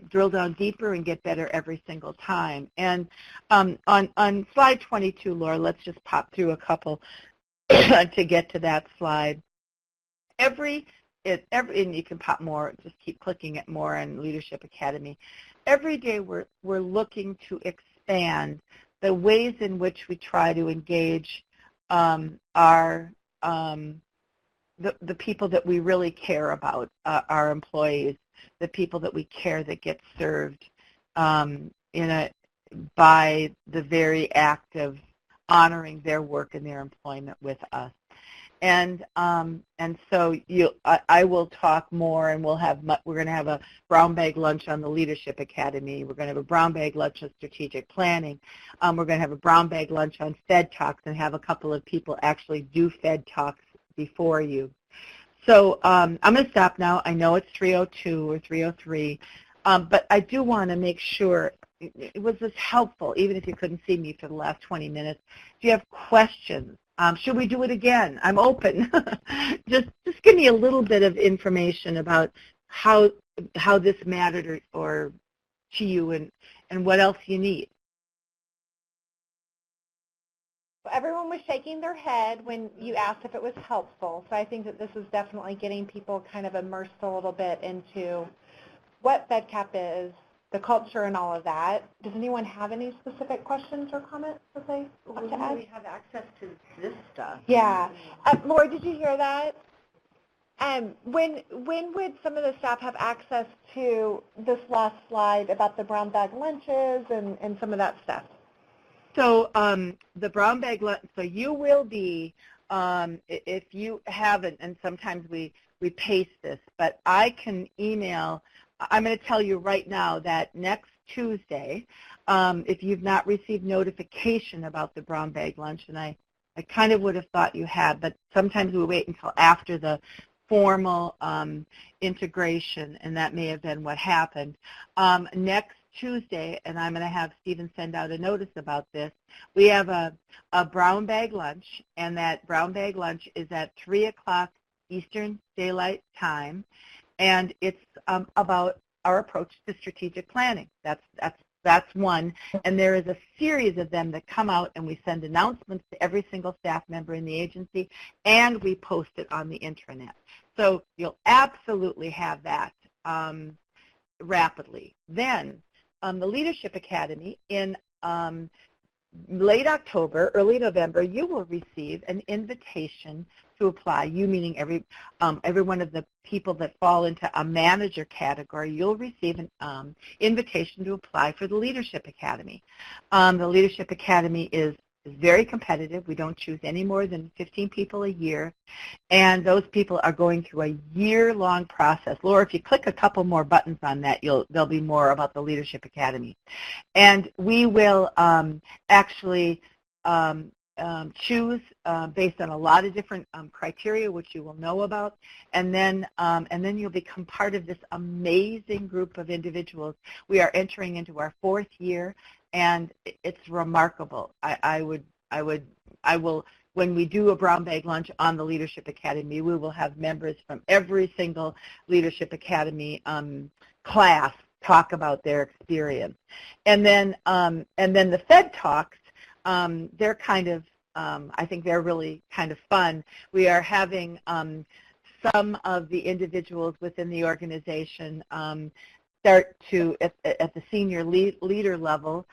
drilled down deeper and get better every single time. And on slide 22, Laura, let's just pop through a couple to get to that slide. And you can pop more, just keep clicking it more on Leadership Academy. Every day we're looking to expand the ways in which we try to engage the people that we really care about, our employees. the people that we care that get served by the very act of honoring their work and their employment with us. And so I will talk more, and we're going to have a brown bag lunch on the Leadership Academy. We're going to have a brown bag lunch on strategic planning. We're going to have a brown bag lunch on Fed Talks and have a couple of people actually do Fed Talks before you. So I'm going to stop now. I know it's 3:02 or 3:03, but I do want to make sure it was this helpful, even if you couldn't see me for the last 20 minutes. If you have questions, should we do it again? I'm open. just give me a little bit of information about how this mattered or to you and what else you need. Everyone was shaking their head when you asked if it was helpful, so I think that this is definitely getting people kind of immersed a little bit into what FedCap is, the culture, and all of that. Does anyone have any specific questions or comments that they want to add? We have access to this stuff. Yeah. Lori, did you hear that? When would some of the staff have access to this last slide about the brown bag lunches and some of that stuff? So the brown bag lunch, so you will be, if you haven't, and sometimes we paste this, but I can email. I'm going to tell you right now that next Tuesday, if you've not received notification about the brown bag lunch, and I kind of would have thought you had, but sometimes we wait until after the formal integration, and that may have been what happened. Next Tuesday, and I'm going to have Stephen send out a notice about this, we have a brown bag lunch, and that brown bag lunch is at 3 o'clock Eastern Daylight Time, and it's about our approach to strategic planning. That's one, and there is a series of them that come out, and we send announcements to every single staff member in the agency, and we post it on the intranet. So you'll absolutely have that rapidly. Then the Leadership Academy in late October, early November, you will receive an invitation to apply. You meaning every one of the people that fall into a manager category, you'll receive an invitation to apply for the Leadership Academy. The Leadership Academy is very competitive. We don't choose any more than 15 people a year, and those people are going through a year-long process. Laura, if you click a couple more buttons on that, there'll be more about the Leadership Academy. And we will actually choose based on a lot of different criteria, which you will know about, and then you'll become part of this amazing group of individuals. We are entering into our 4th year, and it's remarkable. I will, when we do a brown bag lunch on the Leadership Academy, we will have members from every single Leadership Academy class talk about their experience. And then the Fed Talks, they're kind of, I think they're really kind of fun. We are having some of the individuals within the organization start to, at the senior leader level,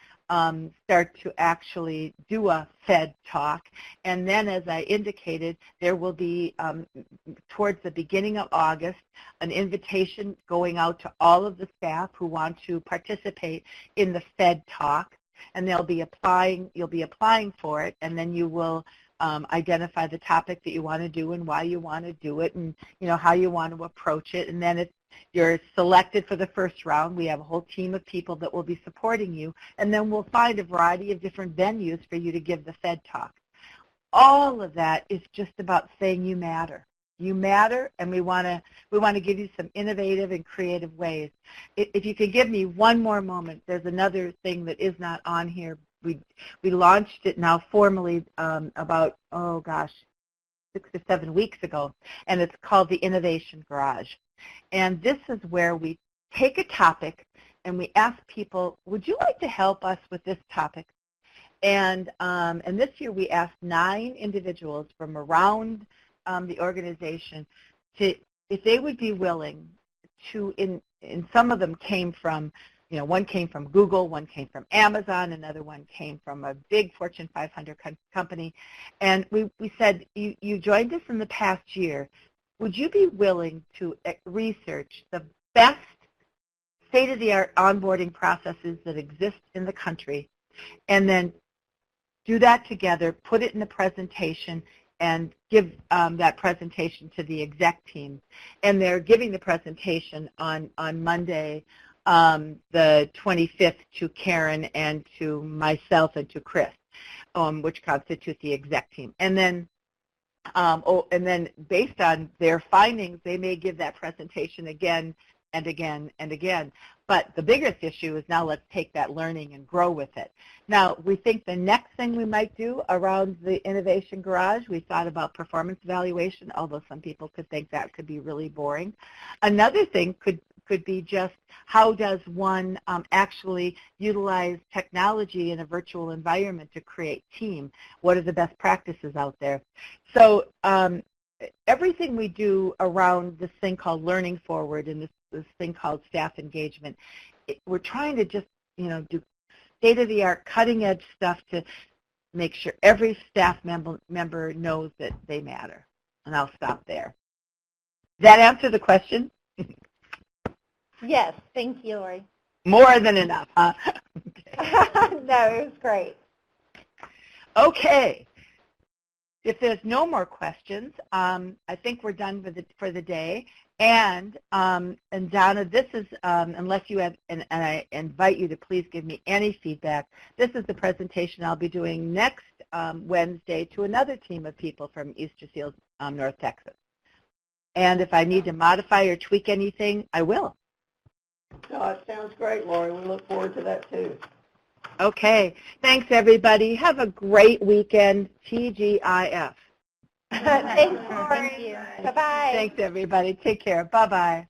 start to actually do a Fed Talk. And then, as I indicated, there will be, towards the beginning of August, an invitation going out to all of the staff who want to participate in the Fed Talk. And you'll be applying for it, and then you will identify the topic that you want to do and why you want to do it, and how you want to approach it. And then if you're selected for the first round, we have a whole team of people that will be supporting you, and then we'll find a variety of different venues for you to give the Fed Talk. All of that is just about saying you matter. You matter, and we want to give you some innovative and creative ways. If you could give me one more moment, there's another thing that is not on here. We launched it now formally about 6 or 7 weeks ago, and it's called the Innovation Garage. And this is where we take a topic and we ask people, would you like to help us with this topic? And this year we asked 9 individuals from around the organization if they would be willing to, and some of them came from, one came from Google, one came from Amazon, another one came from a big Fortune 500 company. And we said, you joined us in the past year. Would you be willing to research the best state-of-the-art onboarding processes that exist in the country, and then do that together, put it in a presentation, and give that presentation to the exec team. And they're giving the presentation on Monday, the 25th, to Karen and to myself and to Chris, which constitute the exec team. And then based on their findings, they may give that presentation again and again and again. But the biggest issue is now let's take that learning and grow with it. Now, we think the next thing we might do around the Innovation Garage, we thought about performance evaluation, although some people could think that could be really boring. Another thing could be just how does one actually utilize technology in a virtual environment to create team? What are the best practices out there? So everything we do around this thing called Learning Forward and this thing called staff engagement, we're trying to just, do state-of-the-art, cutting-edge stuff to make sure every staff member knows that they matter. And I'll stop there. Does that answer the question? Yes, thank you, Lori. More than enough, huh? Okay. No, it was great. Okay. If there's no more questions, I think we're done for the day. And Donna, this is, unless you have, and I invite you to please give me any feedback, this is the presentation I'll be doing next Wednesday to another team of people from Easter Seals, North Texas. And if I need to modify or tweak anything, I will. Oh, it sounds great, Lori. We look forward to that, too. Okay. Thanks, everybody. Have a great weekend. TGIF. Thanks, Lori. Thank you. Bye-bye. Thanks, everybody. Take care. Bye-bye.